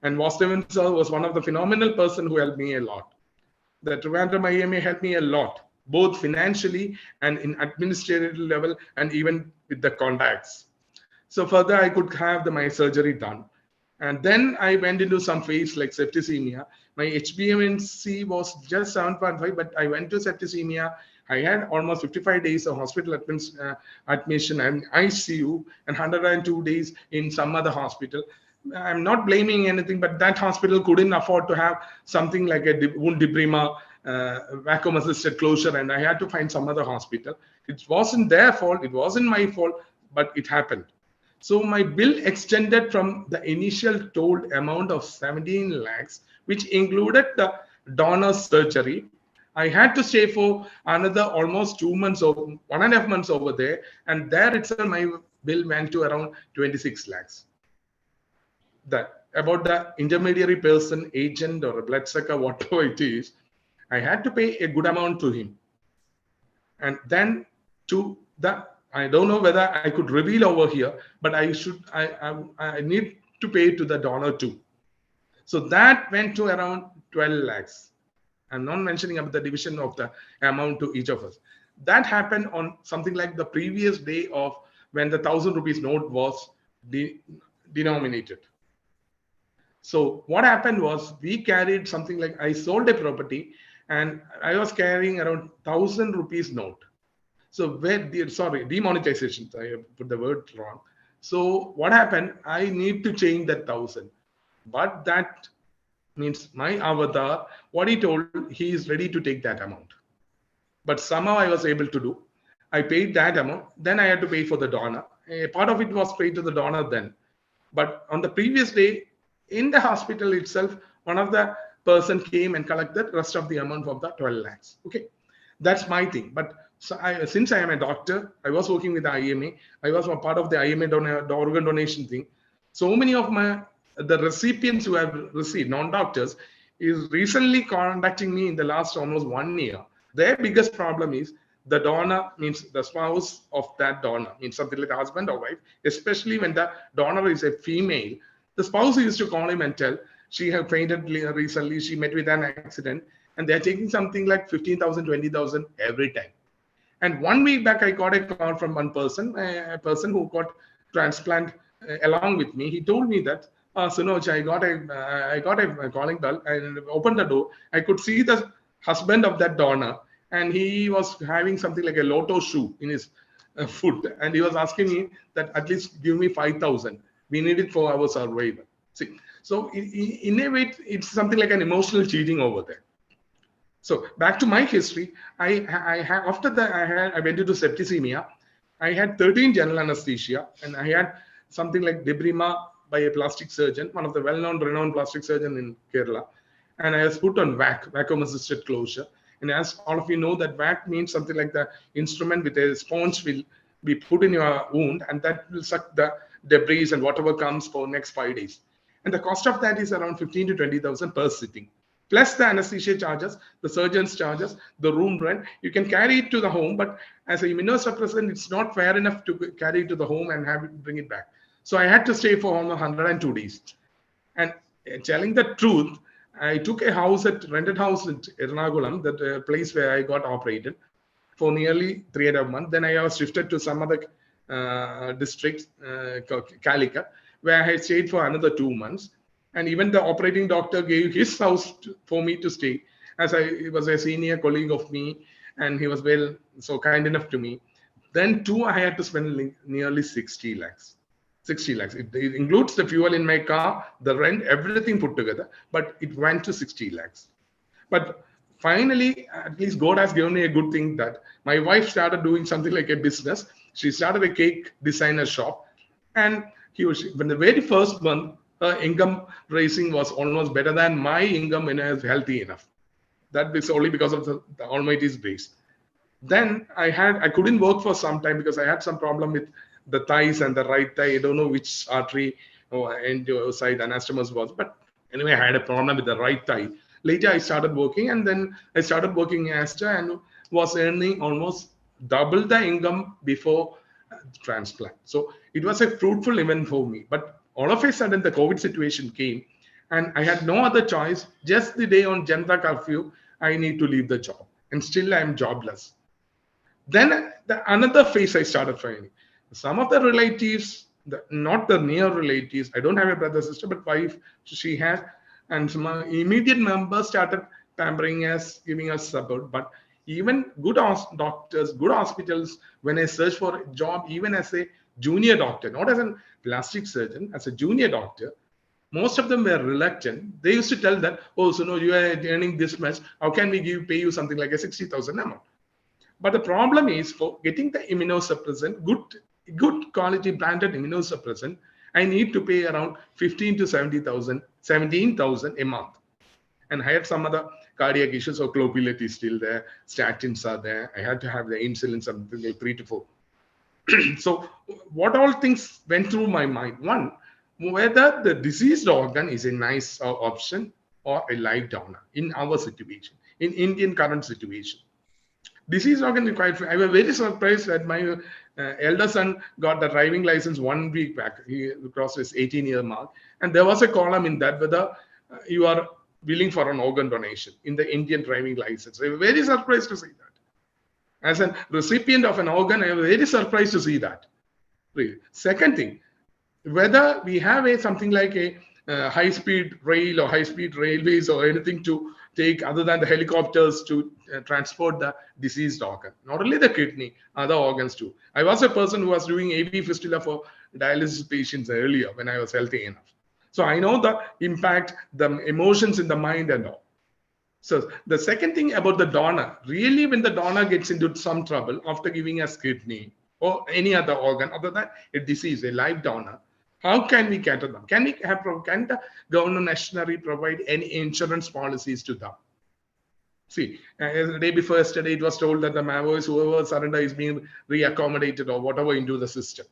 And Vasudevan sir was one of the phenomenal person who helped me a lot. The Trivandrum IMA helped me a lot, both financially and in administrative level, and even with the contacts. So further, I could have my surgery done. And then I went into some phase like septicemia. My HbA1c was just 7.5, but I went to septicemia. I had almost 55 days of hospital admission and ICU, and 102 days in some other hospital. I'm not blaming anything, but that hospital couldn't afford to have something like a wound deprima, vacuum assisted closure, and I had to find some other hospital. It wasn't their fault, it wasn't my fault, but it happened. So my bill extended from the initial told amount of 17 lakhs, which included the donor's surgery. I had to stay for another almost 2 months or 1.5 months over there. And there itself, my bill went to around 26 lakhs. About the intermediary person, agent, or a bloodsucker, whatever it is, I had to pay a good amount to him. And then to the, I don't know whether I could reveal over here, but I need to pay to the donor too. So that went to around 12 lakhs. I'm not mentioning about the division of the amount to each of us. That happened on something like the previous day of when the 1,000 rupees note was denominated. So what happened was, we carried something like, I sold a property and I was carrying around 1,000 rupees note. So demonetization, I put the word wrong. So what happened, I need to change that 1,000. But that means my avatar, what he told, he is ready to take that amount. But somehow I was able to do. I paid that amount. Then I had to pay for the donor. A part of it was paid to the donor then. But on the previous day, in the hospital itself, one of the person came and collected the rest of the amount of the 12 lakhs. Okay, that's my thing. But since I am a doctor, I was working with the IMA. I was a part of the IMA organ donation thing. So many of the recipients who have received, non-doctors, is recently contacting me in the last almost 1 year. Their biggest problem is the donor, means the spouse of that donor, means something like a husband or wife, especially when the donor is a female. The spouse used to call him and tell, she had fainted recently, she met with an accident, and they're taking something like 15,000, 20,000 every time. And 1 week back, I got a call from one person, a person who got transplant along with me. He told me that, Sunoj, I got a calling bell and opened the door. I could see the husband of that donor, and he was having something like a lotto shoe in his foot. And he was asking me that at least give me 5,000. We need it for our survival. See, so in a way, it's something like an emotional cheating over there. So back to my history, after that I went into septicemia. I had 13 general anesthesia, and I had something like debrima by a plastic surgeon, one of the well-known, renowned plastic surgeon in Kerala. And I was put on VAC, vacuum-assisted closure. And as all of you know, that VAC means something like the instrument with a sponge will be put in your wound, and that will suck the debris and whatever comes for next 5 days. And the cost of that is around 15 to 20,000 per sitting, plus the anesthesia charges, the surgeon's charges, the room rent. You can carry it to the home, but as a immunosuppressant, it's not fair enough to carry it to the home and have it bring it back. So I had to stay for almost 102 days. And telling the truth, I took a house rented house in Ernakulam, that place where I got operated, for nearly 3.5 months. Then I was shifted to some other district, Calicut, where I stayed for another 2 months. And even the operating doctor gave his house for me to stay, as he was a senior colleague of me, and he was so kind enough to me. Then I had to spend nearly 60 lakhs. 60 lakhs. It includes the fuel in my car, the rent, everything put together, but it went to 60 lakhs. But finally, at least God has given me a good thing, that my wife started doing something like a business. She started a cake designer shop, and when the very first month, her income raising was almost better than my income when I was healthy enough. That is only because of the Almighty's grace. Then I couldn't work for some time because I had some problem with the thighs and the right thigh. I don't know which artery and side anastomosis was, but anyway, I had a problem with the right thigh. Later, I started working, and then I started working in Astra and was earning almost double the income before transplant. So it was a fruitful event for me. But all of a sudden, the COVID situation came, and I had no other choice. Just the day on Janata curfew, I need to leave the job, and still I am jobless. Then another phase I started finding. Some of the relatives, not the near relatives, I don't have a brother, sister, but wife she had, and some immediate members started pampering us, giving us support. But even good doctors, good hospitals, when I searched for a job, even as a junior doctor, not as a plastic surgeon, as a junior doctor, most of them were reluctant. They used to tell that, oh, so no, you are earning this much. How can we pay you something like a 60,000 amount? But the problem is, for getting the immunosuppressant, good quality branded immunosuppressant, I need to pay around 15 to 17,000 a month. And I had some other cardiac issues, so globulity is still there, statins are there. I had to have the insulin, something like 3 to 4. So what all things went through my mind? One, whether the diseased organ is a nice option or a live donor in our situation, in Indian current situation. Disease organ required. I was very surprised that my elder son got the driving license 1 week back. He crossed his 18-year mark, and there was a column in that whether you are willing for an organ donation in the Indian driving license. I was very surprised to see that. As a recipient of an organ, I was very surprised to see that. Second thing, whether we have something like a high-speed rail or high-speed railways or anything to take other than the helicopters to transport the diseased organ, not only the kidney, other organs too. I was a person who was doing AV fistula for dialysis patients earlier when I was healthy enough. So I know the impact, the emotions in the mind and all. So the second thing about the donor, really when the donor gets into some trouble after giving us kidney or any other organ other than a disease, a live donor, how can we cater them? Can the government nationally provide any insurance policies to them? See, the day before yesterday, it was told that the Maoists, whoever surrender is being reaccommodated or whatever into the system.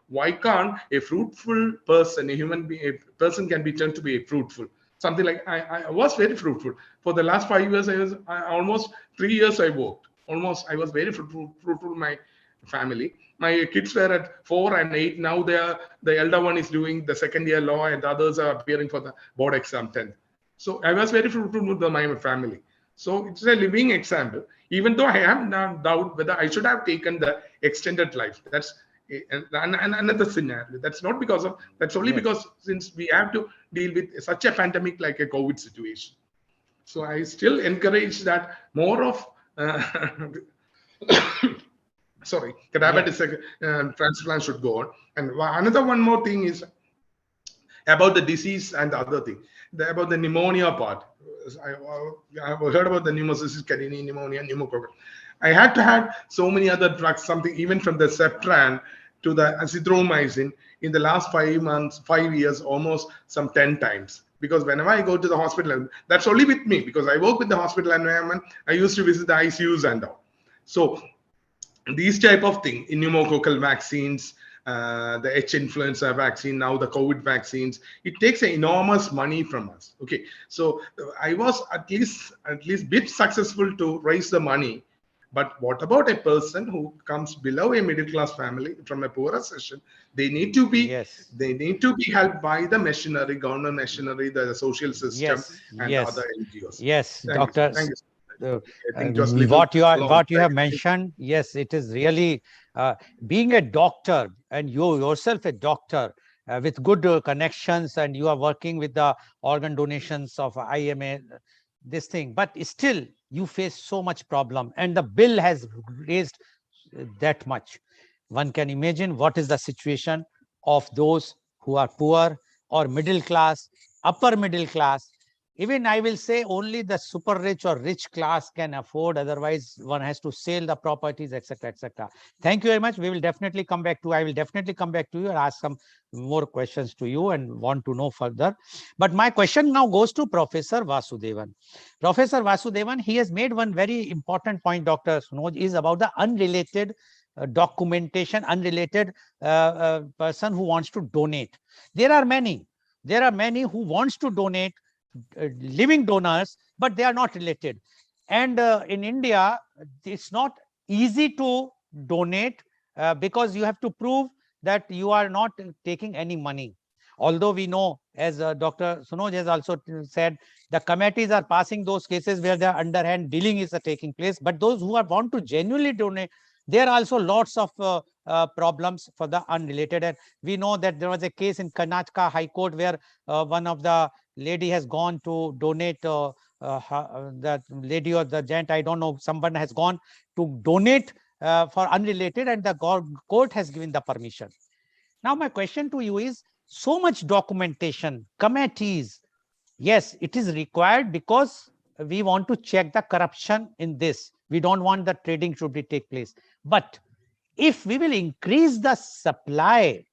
Why can't a fruitful person, a person can be turned to be a fruitful? Something like I was very fruitful. For the last 5 years, almost 3 years I worked. I was very fruitful in my family. My kids were at 4 and 8. Now the elder one is doing the second year law, and the others are appearing for the board exam 10th. So I was very fruitful with my family. So it's a living example. Even though I have no doubt whether I should have taken the extended life. That's another scenario. That's not because of, that's only because since we have to deal with such a pandemic like a COVID situation. So I still encourage that more of cadaver transplant should go on. And another one more thing is about the disease and the other thing, about the pneumonia part. I have heard about the pneumocystis carinii, pneumonia, pneumococcal. I had to have so many other drugs, something even from the Septran to the azithromycin in the last 5 months, 5 years, almost some 10 times. Because whenever I go to the hospital, that's only with me because I work with the hospital environment. I used to visit the ICUs and all. So these type of thing, pneumococcal vaccines, the H influenza vaccine, now the COVID vaccines, it takes an enormous money from us. Okay, so I was at least bit successful to raise the money. But what about a person who comes below a middle class family from a poorer section? They need to be Yes. helped by the machinery, government machinery, the social system, Yes. and the other Yes. NGOs. Yes, Thank you, sir. Doctor. Thank you, sir. uh, I think it was little what you are long. what you have mentioned, yes, it is really being a doctor, and you yourself a doctor with good connections, and you are working with the organ donations of IMA, this thing, but still you face so much problem, and the bill has raised that much. One can imagine what is the situation of those who are poor or middle class, upper middle class. Even I will say only the super rich or rich class can afford, otherwise one has to sell the properties, etc., etc. Thank you very much. We will definitely come back to, I will definitely come back to you and ask some more questions to you and want to know further. But my question now goes to Professor Vasudevan. Professor Vasudevan, he has made one very important point, Dr. Sunoj, is about the unrelated documentation, unrelated person who wants to donate. There are many who wants to donate, living donors, but they are not related. And in India, it's not easy to donate because you have to prove that you are not taking any money. Although we know, as Dr. Sunoj has also said, the committees are passing those cases where the underhand dealing is taking place. But those who want to genuinely donate, there are also lots of problems for the unrelated. And we know that there was a case in Karnataka High Court where one of the lady has gone to donate, the lady or the gent, I don't know, someone has gone to donate for unrelated, and the court has given the permission. Now, my question to you is, so much documentation, committees, yes, it is required because we want to check the corruption in this. We don't want the trading to take place. But if we will increase the supply,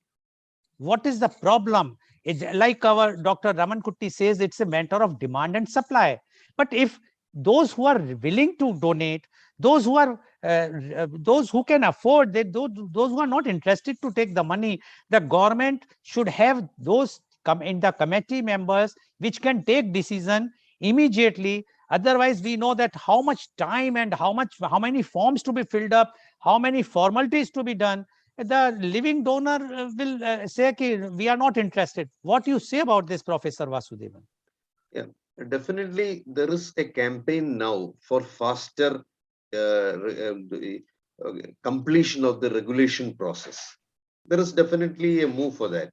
what is the problem? It's like our Dr. Raman Kutty says, it's a matter of demand and supply. But if those who are willing to donate, those who can afford, those who are not interested to take the money, the government should have those come in the committee members which can take decision immediately. Otherwise, we know that how much time and how many forms to be filled up, how many formalities to be done. The living donor will say, okay, we are not interested. What do you say about this, Professor Vasudevan? Yeah, definitely there is a campaign now for faster completion of the regulation process. There is definitely a move for that.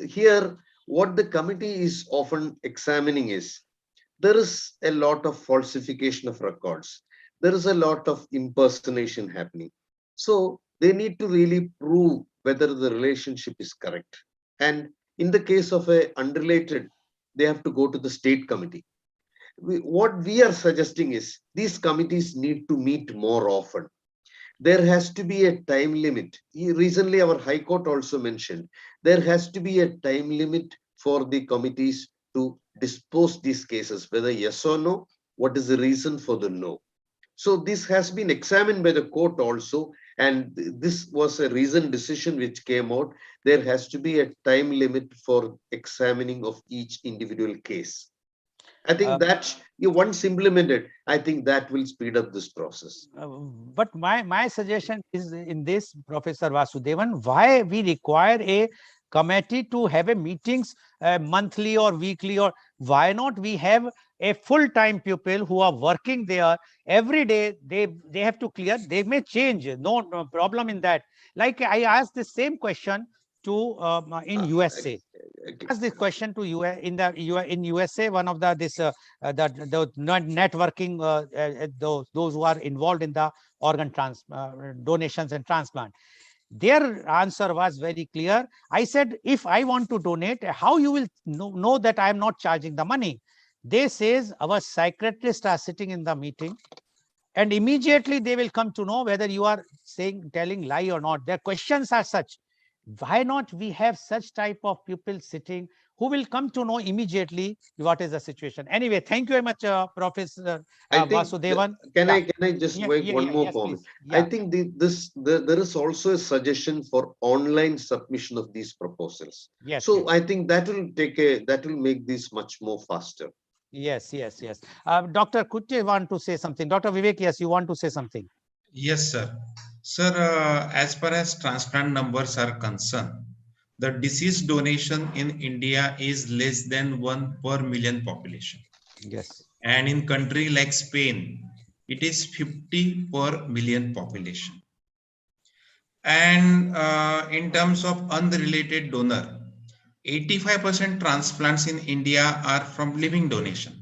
Here, what the committee is often examining is, there is a lot of falsification of records. There is a lot of impersonation happening. So they need to really prove whether the relationship is correct. And in the case of a unrelated, they have to go to the state committee. What we are suggesting is these committees need to meet more often. There has to be a time limit. Recently, our High Court also mentioned there has to be a time limit for the committees to dispose these cases, whether yes or no, what is the reason for the no. So this has been examined by the court also, and this was a recent decision which came out. There has to be a time limit for examining of each individual case. I think that you once implemented, I think that will speed up this process. But my suggestion is in this, Professor Vasudevan, why we require a committee to have a meetings monthly or weekly, or why not we have a full-time people who are working there every day? They have to clear, they may change, no problem in that. Like I asked the same question to in USA. Ask this question to you in USA. One of the networking those who are involved in the organ donations and transplant. Their answer was very clear. I said, if I want to donate, how you will know that I am not charging the money? They says our psychiatrists are sitting in the meeting, and immediately they will come to know whether you are telling lie or not. Their questions are such. Why not we have such type of people sitting who will come to know immediately what is the situation? Anyway, thank you very much, Professor I think Vasudevan. can I just make one more Yes, comment? please. I Yeah. think there is also a suggestion for online submission of these proposals. Yes. So Yes. I think that will make this much more faster. Yes. Dr. Kutte want to say something. Dr. Vivek, yes, you want to say something. Yes, sir. Sir, as far as transplant numbers are concerned, the deceased donation in India is less than 1 per million population. Yes. And in country like Spain, it is 50 per million population. And in terms of unrelated donor, 85% transplants in India are from living donation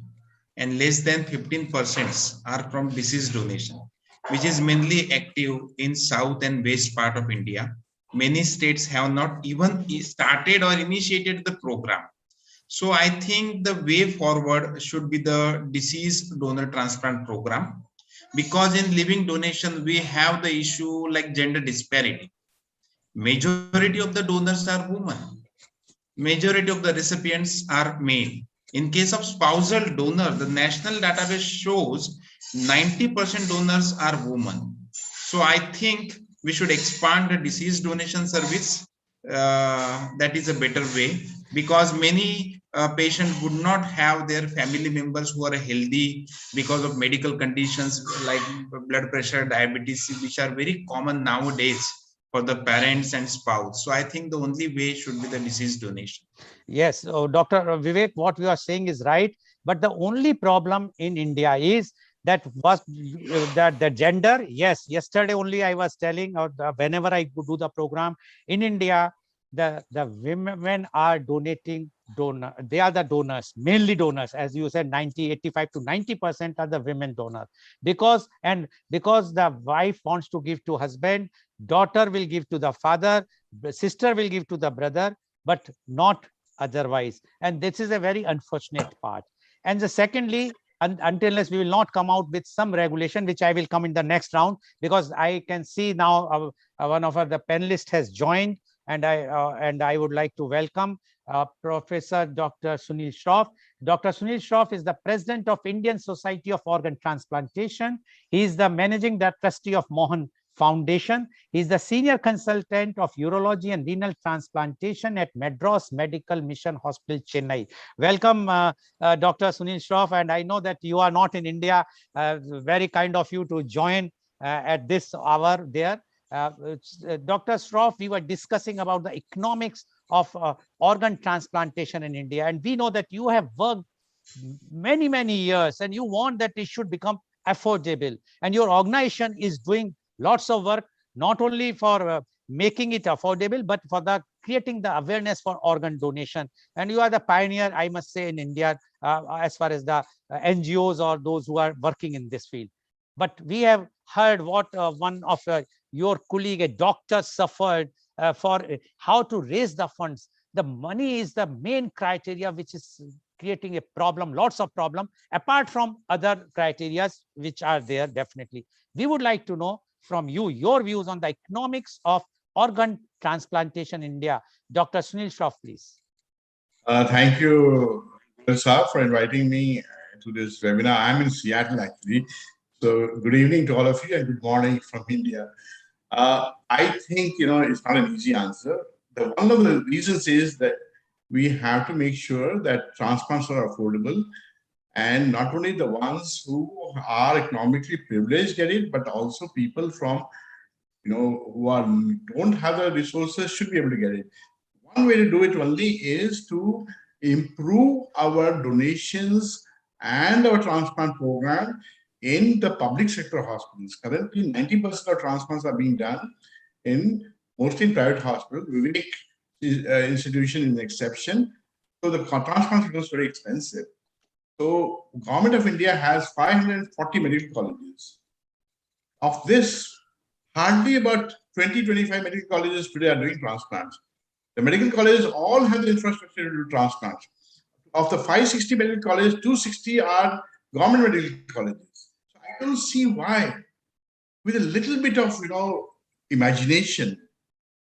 and less than 15% are from deceased donation, which is mainly active in south and west part of India. Many states have not even started or initiated the program. So I think the way forward should be the deceased donor transplant program, because in living donation we have the issue like gender disparity. Majority of the donors are women. Majority of the recipients are male. In case of spousal donor, the national database shows 90% donors are women. So I think we should expand the disease donation service. That is a better way, because many patients would not have their family members who are healthy because of medical conditions like blood pressure, diabetes, which are very common nowadays for the parents and spouse. So I think the only way should be the disease donation. Yes, Dr. Vivek, what you are saying is right. But the only problem in India is that the gender. Yes, yesterday only I was telling, or whenever I do the program in India, the women are donating. They are the donors, mainly donors, as you said, 85 to 90% are the women donors, because the wife wants to give to husband, daughter will give to the father, sister will give to the brother, but not otherwise. And this is a very unfortunate part. And the secondly, unless we will not come out with some regulation, which I will come in the next round, because I can see now one of the panelists has joined, and I would like to welcome Professor Dr. Sunil Shroff. Dr. Sunil Shroff is the president of Indian Society of Organ Transplantation. He is the managing trustee of Mohan Foundation. He is the senior consultant of urology and renal transplantation at Madras Medical Mission Hospital, Chennai. Welcome, Dr. Sunil Shroff. And I know that you are not in India. Very kind of you to join at this hour there. Dr. Shroff, we were discussing about the economics of organ transplantation in India. And we know that you have worked many years, and you want that it should become affordable. And your organization is doing lots of work, not only for making it affordable, but for creating the awareness for organ donation. And you are the pioneer, I must say, in India, as far as the NGOs or those who are working in this field. But we have heard what one of your colleague, a doctor, suffered for how to raise the funds. The money is the main criteria which is creating a problem, lots of problem, apart from other criteria which are there. Definitely, we would like to know from you your views on the economics of organ transplantation in India. Dr. Sunil Shroff, please. Thank you, sir, for inviting me to this webinar. I'm in Seattle, actually. So good evening to all of you and good morning from India. I think, it's not an easy answer. One of the reasons is that we have to make sure that transplants are affordable, and not only the ones who are economically privileged get it, but also people from, who don't have the resources should be able to get it. One way to do it only is to improve our donations and our transplant program in the public sector hospitals. Currently, 90% of transplants are being done mostly in private hospitals. Vivek institution is an exception. So the transplant is very expensive. So Government of India has 540 medical colleges. Of this, hardly about 20-25 medical colleges today are doing transplants. The medical colleges all have the infrastructure to do transplants. Of the 560 medical colleges, 260 are government medical colleges. So I don't see why, with a little bit of imagination,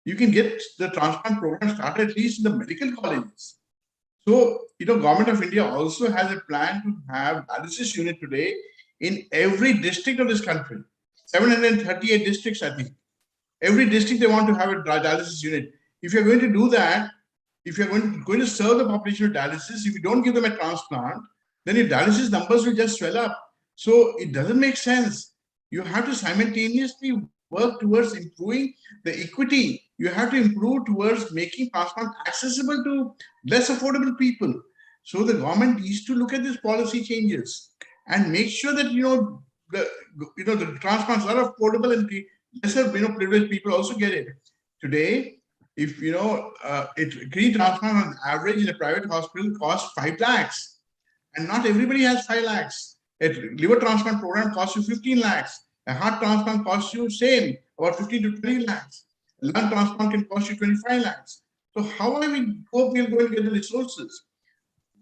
you can get the transplant program started at least in the medical colleges. So, Government of India also has a plan to have dialysis unit today in every district of this country. 738 districts, I think. Every district they want to have a dialysis unit. If you're going to do that, if you're going to serve the population with dialysis, if you don't give them a transplant, then your dialysis numbers will just swell up. So it doesn't make sense. You have to simultaneously work towards improving the equity. You have to improve towards making transplant accessible to less affordable people. So the government needs to look at these policy changes and make sure that the transplants are affordable and lesser privileged people also get it. Today, if kidney transplant on average in a private hospital costs 5 lakhs, and not everybody has 5 lakhs. A liver transplant program costs you 15 lakhs. A heart transplant costs you same, about 15 to 20 lakhs. A lung transplant can cost you 25 lakhs. So how are we going to get the resources?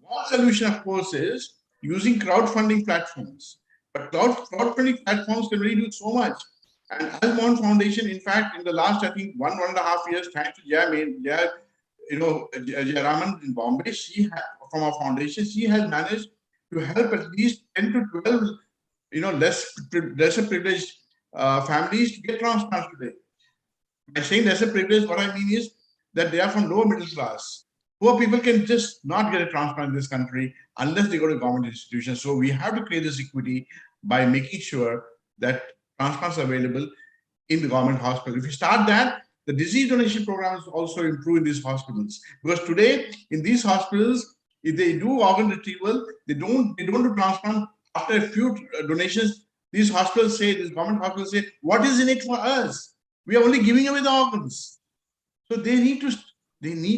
One solution, of course, is using crowdfunding platforms. But crowdfunding platforms can really do so much. And Almond Foundation, in fact, in the last, I think, 1.5 years, thanks to Jayaraman in Bombay, from our foundation, she has managed to help at least 10 to 12, lesser privileged families to get transplants today. By saying lesser privileged, what I mean is that they are from lower middle class. Poor people can just not get a transplant in this country unless they go to government institutions. So we have to create this equity by making sure that transplants are available in the government hospital. If you start that, the disease donation programs also improve in these hospitals. Because today, in these hospitals, if they do organ retrieval, they don't do transplant. After a few donations, these government hospitals say, what is in it for us? We are only giving away the organs. So they need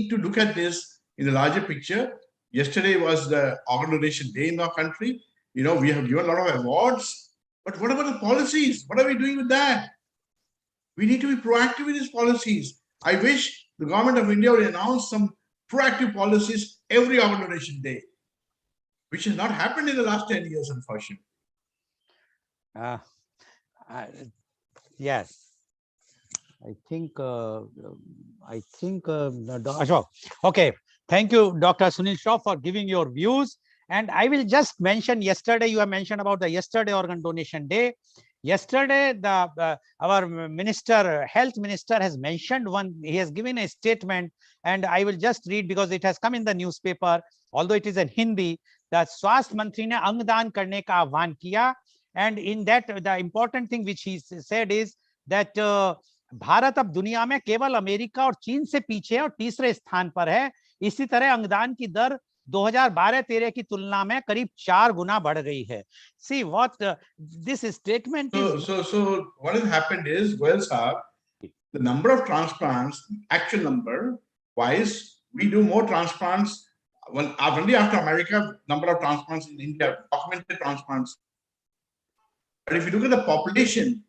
to look at this in the larger picture. Yesterday was the organ donation day in our country. We have given a lot of awards, but what about the policies? What are we doing with that? We need to be proactive with these policies. I wish the government of India would announce some proactive policies every organ donation day, which has not happened in the last 10 years, unfortunately. Yes. I think, Ashok. Okay. Thank you, Dr. Sunil Shah, for giving your views. And I will just mention, yesterday you have mentioned about the yesterday organ donation day. Yesterday, our health minister has mentioned he has given a statement, and I will just read because it has come in the newspaper, although it is in Hindi, that Swasthya Mantri ne angdan karne ka ahvan kiya. And in that, the important thing which he said is that Bharat अब दुनिया में केवल America और चीन से पीछे और तीसरे स्थान पर है. इसी तरह अंगदान की दर 2012-13 की तुलना में करीब 4 गुना बढ़ गई है. See what this statement is. So what has happened is, Goel sir, the number of transplants, actual number wise, we do more transplants. Well, only after America, number of transplants in India, documented transplants. But if you look at the population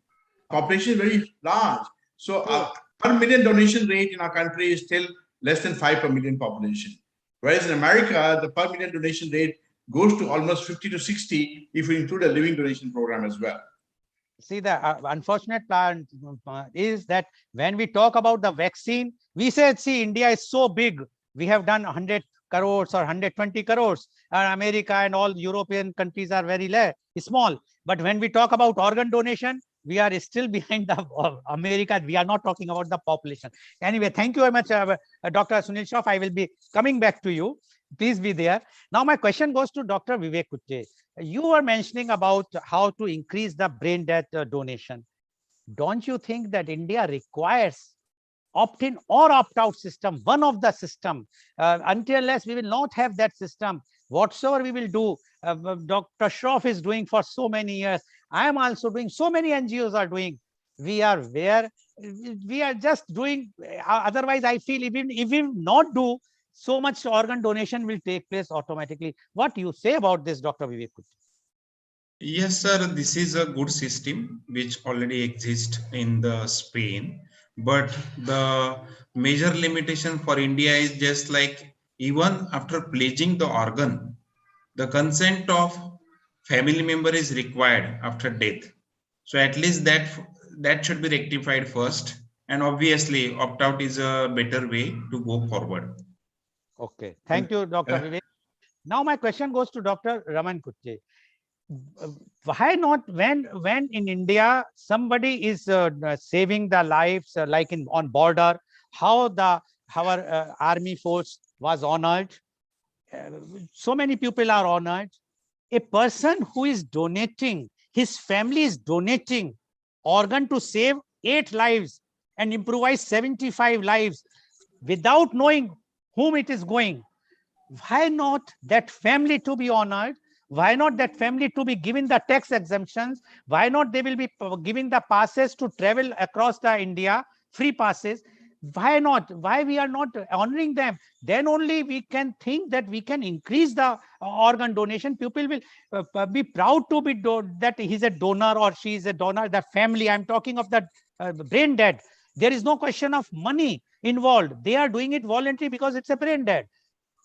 is very large. So per million donation rate in our country is still less than 5 per million population. Whereas in America, the per million donation rate goes to almost 50 to 60 if we include a living donation program as well. See, the unfortunate part is that when we talk about the vaccine, we said, see, India is so big. We have done 100 crores or 120 crores. America and all European countries are very small. But when we talk about organ donation, we are still behind the America. We are not talking about the population. Anyway, thank you very much, Dr. Sunil Shah. I will be coming back to you. Please be there. Now, my question goes to Dr. Vivek Kutte. You were mentioning about how to increase the brain death donation. Don't you think that India requires opt-in or opt-out system, one of the system, unless we will not have that system, whatsoever we will do, Dr. Shroff is doing for so many years, I am also doing, so many NGOs are doing, we are just doing, otherwise I feel even if we not do, so much organ donation will take place automatically. What do you say about this, Dr. Vivek? Yes, sir. This is a good system which already exists in the Spain, but the major limitation for India is just like even after pledging the organ, the consent of family member is required after death. So at least that should be rectified first, and obviously opt out is a better way to go forward. Okay, And thank you, Dr. uh, Vivek. Now my question goes to Dr. Raman Kutte. Why not when in India somebody is saving the lives like in on border, how the our army force was honored, uh, so many people are honored. A person who is donating, his family is donating organ to save 8 lives and improvise 75 lives without knowing whom it is going. Why not that family to be honored? Why not that family to be given the tax exemptions? Why not they will be giving the passes to travel across the India, free passes? Why not? Why we are not honoring them? Then only we can think that we can increase the organ donation. People will be proud to be that he's a donor or she is a donor. The family, I'm talking of the brain dead. There is no question of money involved. They are doing it voluntarily because it's a brain dead.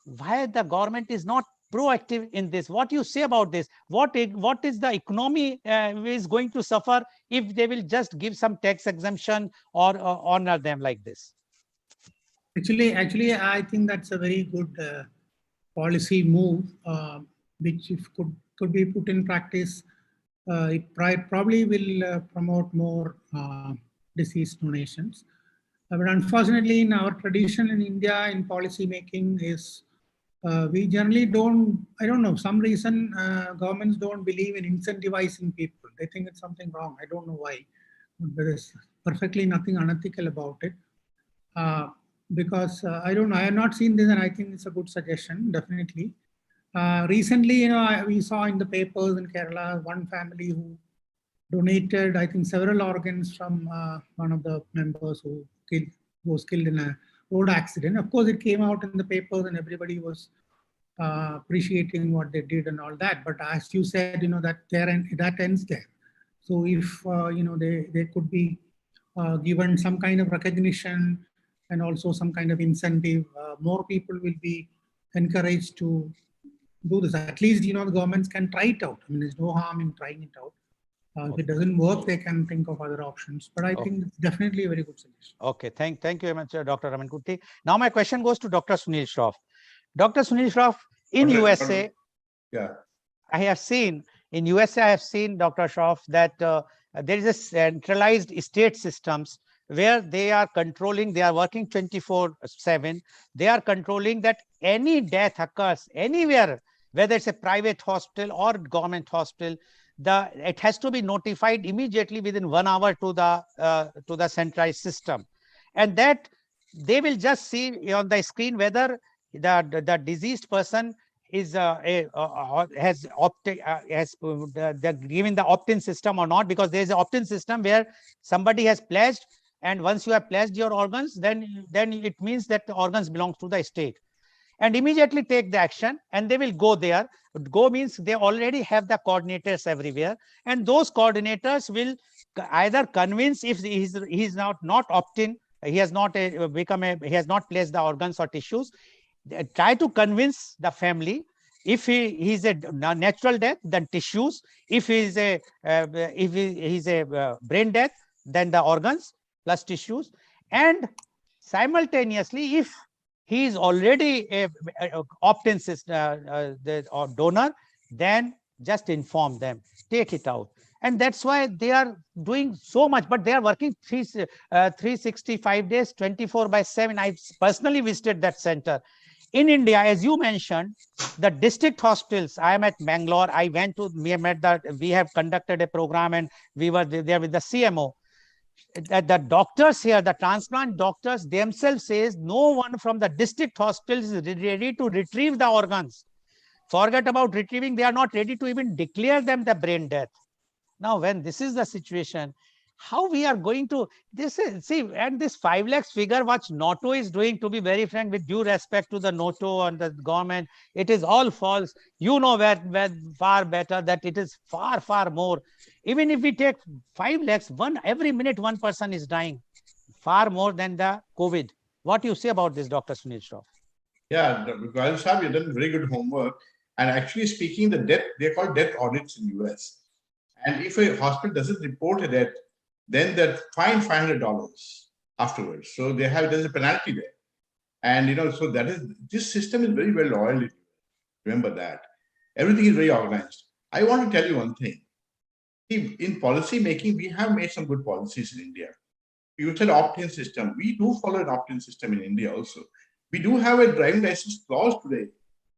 Why the government is not proactive in this? What you say about this? What is the economy is going to suffer if they will just give some tax exemption or honor them like this? Actually, I think that's a very good policy move, which if could be put in practice, it probably will promote more disease donations. But unfortunately, in our tradition in India, in policy making, is we generally don't. I don't know. Some reason governments don't believe in incentivizing people. They think it's something wrong. I don't know why. But there is perfectly nothing unethical about it. Because I don't know, I have not seen this, and I think it's a good suggestion, definitely. Recently, we saw in the papers in Kerala one family who donated, I think, several organs from one of the members who was killed in a road accident. Of course, it came out in the papers, and everybody was appreciating what they did and all that. But as you said, that ends there. So if they could be given some kind of recognition and also some kind of incentive, more people will be encouraged to do this. At least, the governments can try it out. I mean, there's no harm in trying it out. If it doesn't work, they can think of other options. But I think it's definitely a very good suggestion. Okay, thank you very much, Dr. Raman Kutti. Now my question goes to Dr. Sunil Shroff. Dr. Sunil Shroff, in USA, yeah, I have seen Dr. Shroff that there is a centralized state systems where they are controlling, they are working 24/7. They are controlling that any death occurs anywhere, whether it's a private hospital or government hospital, it has to be notified immediately within 1 hour to the centralized system, and that they will just see on the screen whether the deceased person is has given the opt-in system or not, because there is an opt-in system where somebody has pledged, and once you have pledged your organs, then it means that the organs belongs to the state, and immediately take the action, and they will go there. Go means they already have the coordinators everywhere, and those coordinators will either convince, if he's not opt-in, he has not he has not placed the organs or tissues, try to convince the family. If he's a natural death, then tissues. If he's a brain death, then the organs plus tissues. And simultaneously, if he is already a opt-in or donor, then just inform them, take it out. And that's why they are doing so much, but they are working 365 days, 24/7. I personally visited that center. In India, as you mentioned, the district hospitals, I am at Bangalore. We have conducted a program, and we were there with the CMO. The doctors here, the transplant doctors themselves says no one from the district hospitals is ready to retrieve the organs. Forget about retrieving, they are not ready to even declare them the brain death. Now, when this is the situation, how we are going to this is see, and this 5 lakhs figure what NATO is doing, to be very frank, with due respect to the NATO and the government, it is all false. You know where far better that it is far more. Even if we take 5 lakhs, every minute one person is dying, far more than the COVID. What do you say about this, Dr. Sunil Shroff? Yeah, Goel Saab, you've done very good homework. And actually speaking, they're called death audits in US. And if a hospital doesn't report a death, then they're fined $500 afterwards. So there's a penalty there. And so this system is very well oiled. Remember that. Everything is very organized. I want to tell you one thing. In policy making, we have made some good policies in India. You said opt-in system. We do follow an opt-in system in India also. We do have a driving license clause today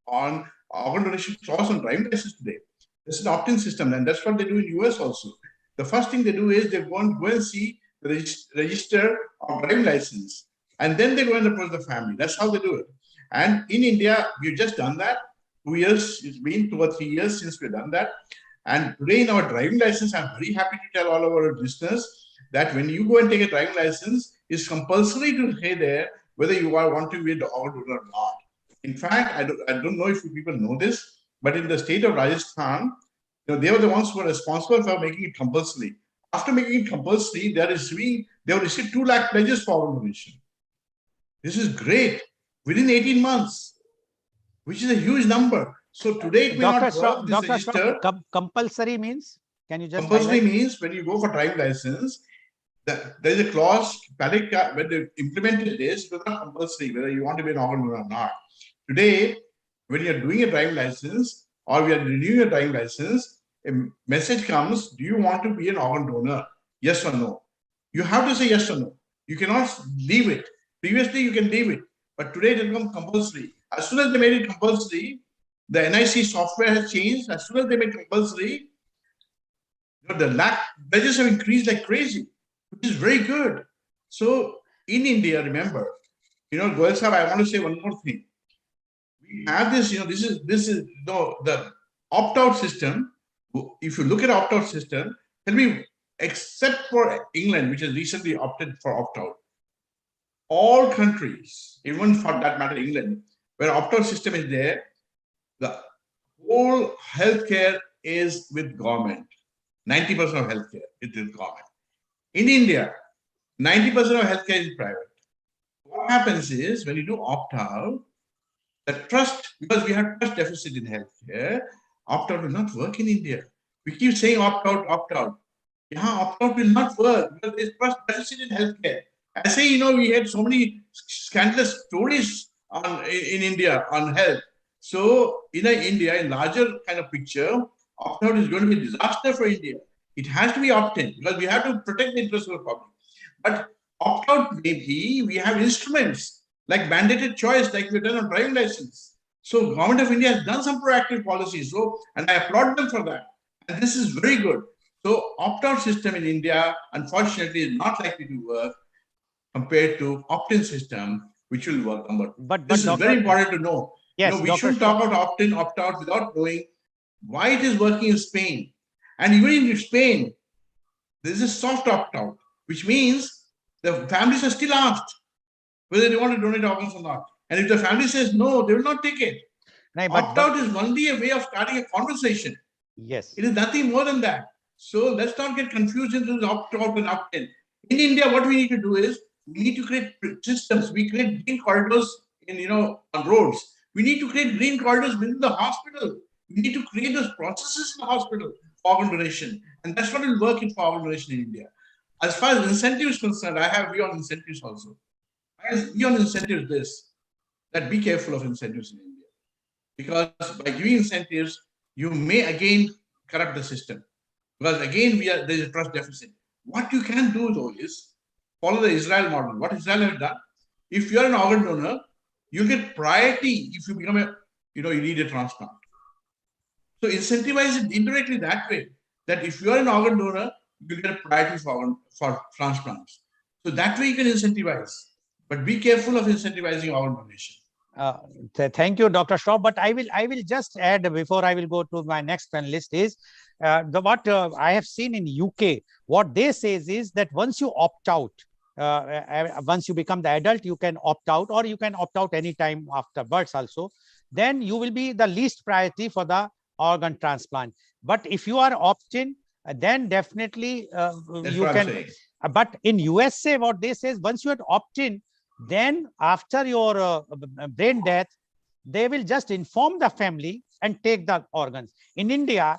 on organ donation clause on driving license today. This is an opt-in system, and that's what they do in US also. The first thing they do is they go and see the register of driving license, and then they go and approach the family. That's how they do it. And in India, we've just done that. 2 years, it's been 2 or 3 years since we've done that. And today in our driving license, I'm very happy to tell all of our listeners that when you go and take a driving license, it's compulsory to say there whether you want to be an organ donor or not. In fact, I don't know if you people know this, but in the state of Rajasthan, they were the ones who were responsible for making it compulsory. After making it compulsory, they will receive 2 lakh pledges for organ donation. This is great. Within 18 months, which is a huge number. So today it may not work, this register. Compulsory means? Can you just compulsory means when you go for driving license, there is a clause, when they implemented this, it was not compulsory whether you want to be an organ donor or not. Today, when you're doing a driving license or we are renewing a driving license, a message comes, do you want to be an organ donor? Yes or no? You have to say yes or no. You cannot leave it. Previously, you can leave it, but today it will become compulsory. As soon as they made it compulsory, the NIC software has changed. As soon as they made it compulsory, the pledges have increased like crazy, which is very good. So in India, remember, Goel Saab, I want to say one more thing. We have this, this is the opt-out system. If you look at opt-out system, tell me, except for England, which has recently opted for opt-out, all countries, even for that matter, England, where opt-out system is there, the whole healthcare is with government. 90% of healthcare is with government. In India, 90% of healthcare is private. What happens is when you do opt-out, the trust, because we have trust deficit in healthcare, opt-out will not work in India. We keep saying opt-out, opt-out. Yeah, opt-out will not work because there's trust deficit in healthcare. I say, we had so many scandalous stories in India on health. So in India, in larger kind of picture, opt-out is going to be a disaster for India. It has to be opt-in because we have to protect the interests of the public. But opt-out maybe we have instruments like mandated choice, like we've done on driving license. So government of India has done some proactive policies. So, and I applaud them for that. And this is very good. So opt-out system in India, unfortunately, is not likely to work compared to opt-in system, which will work. But this is very important to know. Yes, we shouldn't talk about opt-in, opt-out without knowing why it is working in Spain. And even in Spain, there is a soft opt-out, which means the families are still asked whether they want to donate organs or not. And if the family says no, they will not take it. Opt-out is only a way of starting a conversation. Yes. It is nothing more than that. So let's not get confused into the opt-out and opt-in. In India, what we need to do is we need to create systems. We create green corridors on roads. We need to create green corridors within the hospital. We need to create those processes in the hospital for organ donation. And that's what will work in for organ donation in India. As far as incentives concerned, I have view on incentives also. View on incentives this, that be careful of incentives in India. Because by giving incentives, you may again corrupt the system. Because again, there's a trust deficit. What you can do though is follow the Israel model. What Israel has done, if you're an organ donor, you get priority if you become you need a transplant. So incentivize it indirectly that way, that if you're an organ donor, you get a priority for transplants. So that way you can incentivize. But be careful of incentivizing organ donation. Thank you, Dr. Shaw. But I will just add before I will go to my next panelist is what I have seen in UK. What they says is that once you opt out, once you become the adult, you can opt out, or you can opt out anytime afterwards also. Then you will be the least priority for the organ transplant. But if you are opt-in, then definitely you can. But in USA, what they say is once you had opt-in, then after your brain death, they will just inform the family and take the organs. In India,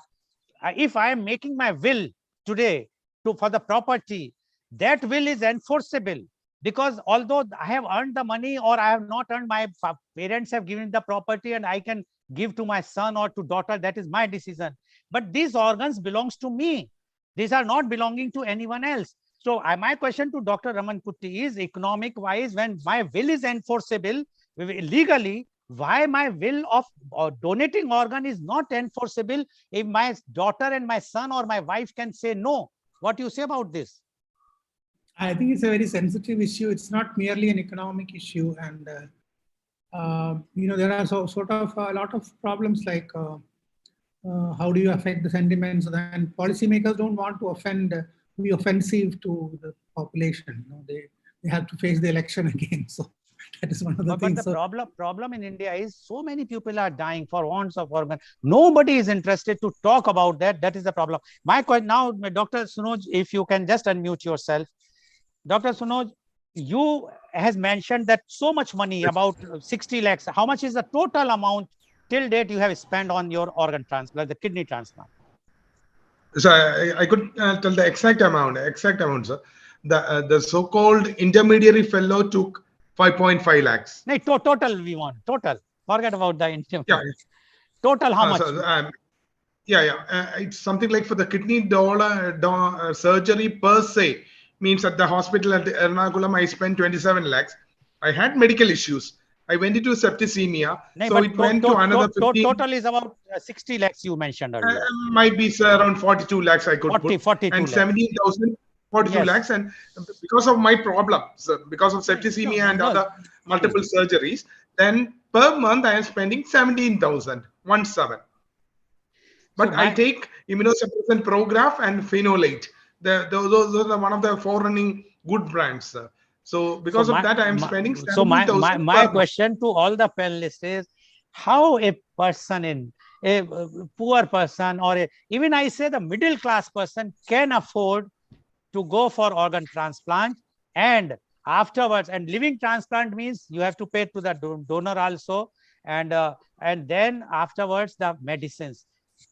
if I am making my will today for the property, that will is enforceable, because although I have earned the money or I have not earned, my parents have given the property and I can give to my son or to daughter, that is my decision. But these organs belongs to me. These are not belonging to anyone else. So my question to Dr. Raman Kutty is, economic wise, when my will is enforceable legally, why my will of donating organ is not enforceable if my daughter and my son or my wife can say no? What do you say about this? I think it's a very sensitive issue. It's not merely an economic issue, and there are sort of a lot of problems like how do you affect the sentiments, and policymakers don't want to be offensive to the population. They have to face the election again. So that is one of the things. But the problem in India is so many people are dying for wants of organ. Nobody is interested to talk about that. That is the problem. My question now, Dr. Sunoj, if you can just unmute yourself. Dr. Sunoj, you has mentioned that so much money, about 60 lakhs. How much is the total amount till date you have spent on your organ transplant, the kidney transplant? So I could tell the exact amount, sir. The so-called intermediary fellow took 5.5 lakhs. No, total we want. Total. Forget about the intermediary. Yeah. Total how much? It's something like for the kidney surgery per se, means at the hospital at the Ernakulam, I spent 27 lakhs. I had medical issues. I went into septicemia. No, so it went to another 15. Total is about 60 lakhs you mentioned earlier. Might be around 42 lakhs I could 42 and lakhs. 17,000, 42 yes. lakhs. And because of my problems, because of septicemia and other multiple surgeries, then per month I am spending 17,000, 17. But I take immunosuppressant Prograf and Phenolate. Those are one of the forerunning good brands. So because of that, I am spending 17,000. So my question to all the panelists is, how a person in a poor person, or even I say the middle class person, can afford to go for organ transplant, and afterwards, and living transplant means you have to pay to the donor also, and then afterwards the medicines.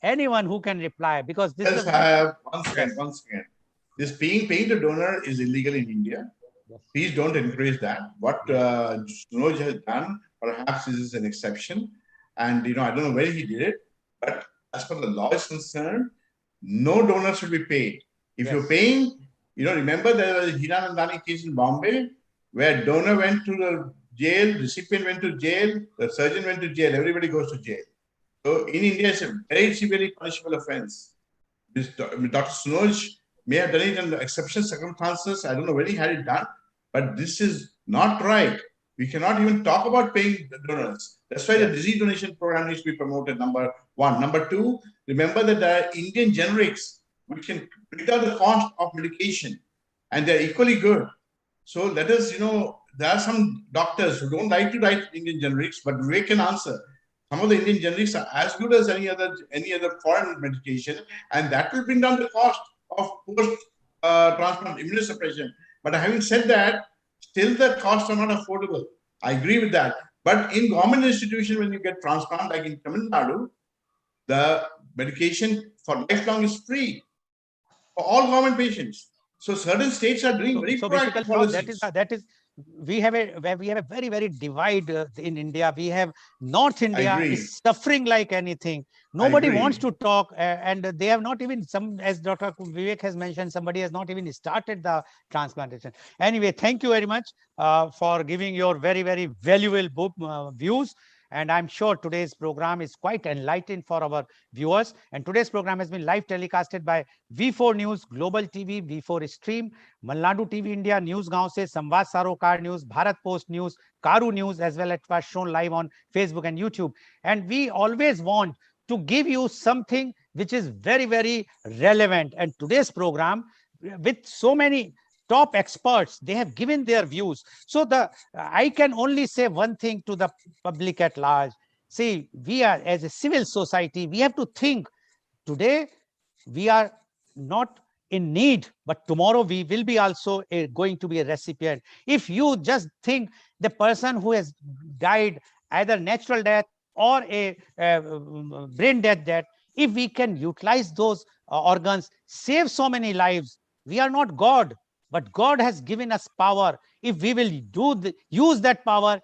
Anyone who can reply, because this is once again. This paying to donor is illegal in India. Yes. Please don't encourage that. What Sunoj has done, perhaps this is an exception, and I don't know where he did it, but as far as the law is concerned, no donor should be paid. If you're paying, remember there was a Hiranandani case in Bombay where donor went to the jail, recipient went to jail, the surgeon went to jail, everybody goes to jail. So in India, it's a very severely punishable offense. Dr. Sunoj may have done it under exceptional circumstances. I don't know where he had it done, but this is not right. We cannot even talk about paying the donors. That's why the disease donation program needs to be promoted, number one. Number two, remember that there are Indian generics which can bring down the cost of medication, and they're equally good. So let us, there are some doctors who don't like to write Indian generics, but we can answer. Some of the Indian generics are as good as any other foreign medication, and that will bring down the cost of post-transplant immunosuppression. But having said that, still the costs are not affordable. I agree with that. But in government institution, when you get transplant, like in Tamil Nadu, the medication for lifelong is free for all government patients. So certain states are doing very proactive policies. That is we have a very, very divide in India. We have North India is suffering like anything. Nobody wants to talk, and they have not even, as Dr. Vivek has mentioned, somebody has not even started the transplantation. Anyway, thank you very much for giving your very, very valuable views. And I'm sure today's program is quite enlightening for our viewers. And today's program has been live telecasted by V4 News, Global TV, V4 Stream, Malnadu TV India, News Gaon Se, Samvad Sarokar News, Bharat Post News, Karu News, as well as it was shown live on Facebook and YouTube. And we always want to give you something which is very, very relevant. And today's program, with so many top experts, they have given their views. So I can only say one thing to the public at large. See, we are, as a civil society, we have to think today we are not in need, but tomorrow we will be also going to be a recipient. If you just think the person who has died either natural death or a brain death, if we can utilize those organs, save so many lives, we are not God, but God has given us power. If we will use that power,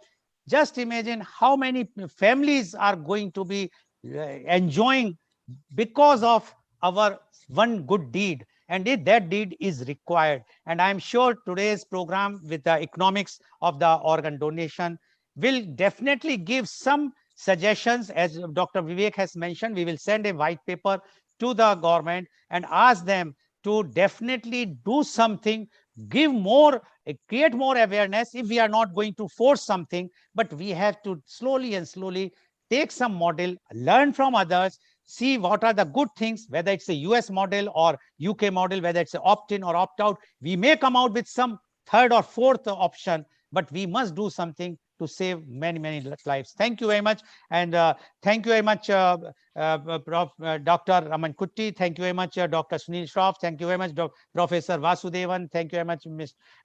just imagine how many families are going to be enjoying because of our one good deed. And if that deed is required, and I'm sure today's program with the economics of the organ donation will definitely give some suggestions. As Dr. Vivek has mentioned, we will send a white paper to the government and ask them to definitely do something, give more, create more awareness. If we are not going to force something, but we have to slowly and slowly take some model, learn from others, see what are the good things, whether it's a US model or UK model, whether it's an opt-in or opt-out. We may come out with some third or fourth option, but we must do something to save many, many lives. Thank you very much. And thank you very much, Dr. Raman Kutti. Thank you very much, Dr. Sunil Shroff. Thank you very much, Professor Vasudevan. Thank you very much,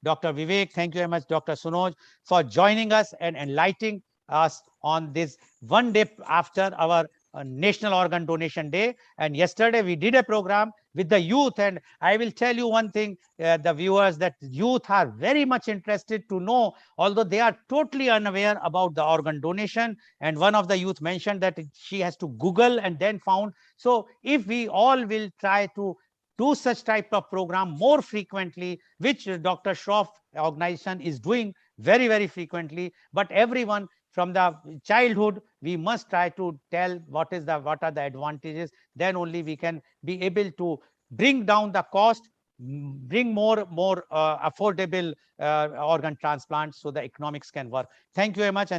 Dr. Vivek. Thank you very much, Dr. Sunoj, for joining us and enlightening us on this one day after our National Organ Donation Day. And yesterday we did a program with the youth, and I will tell you one thing, the viewers, that youth are very much interested to know, although they are totally unaware about the organ donation. And one of the youth mentioned that she has to Google and then found. So if we all will try to do such type of program more frequently, which Dr. Shroff organization is doing very, very frequently, but everyone from the childhood, we must try to tell what are the advantages. Then only we can be able to bring down the cost, bring more affordable organ transplants, so the economics can work. Thank you very much. And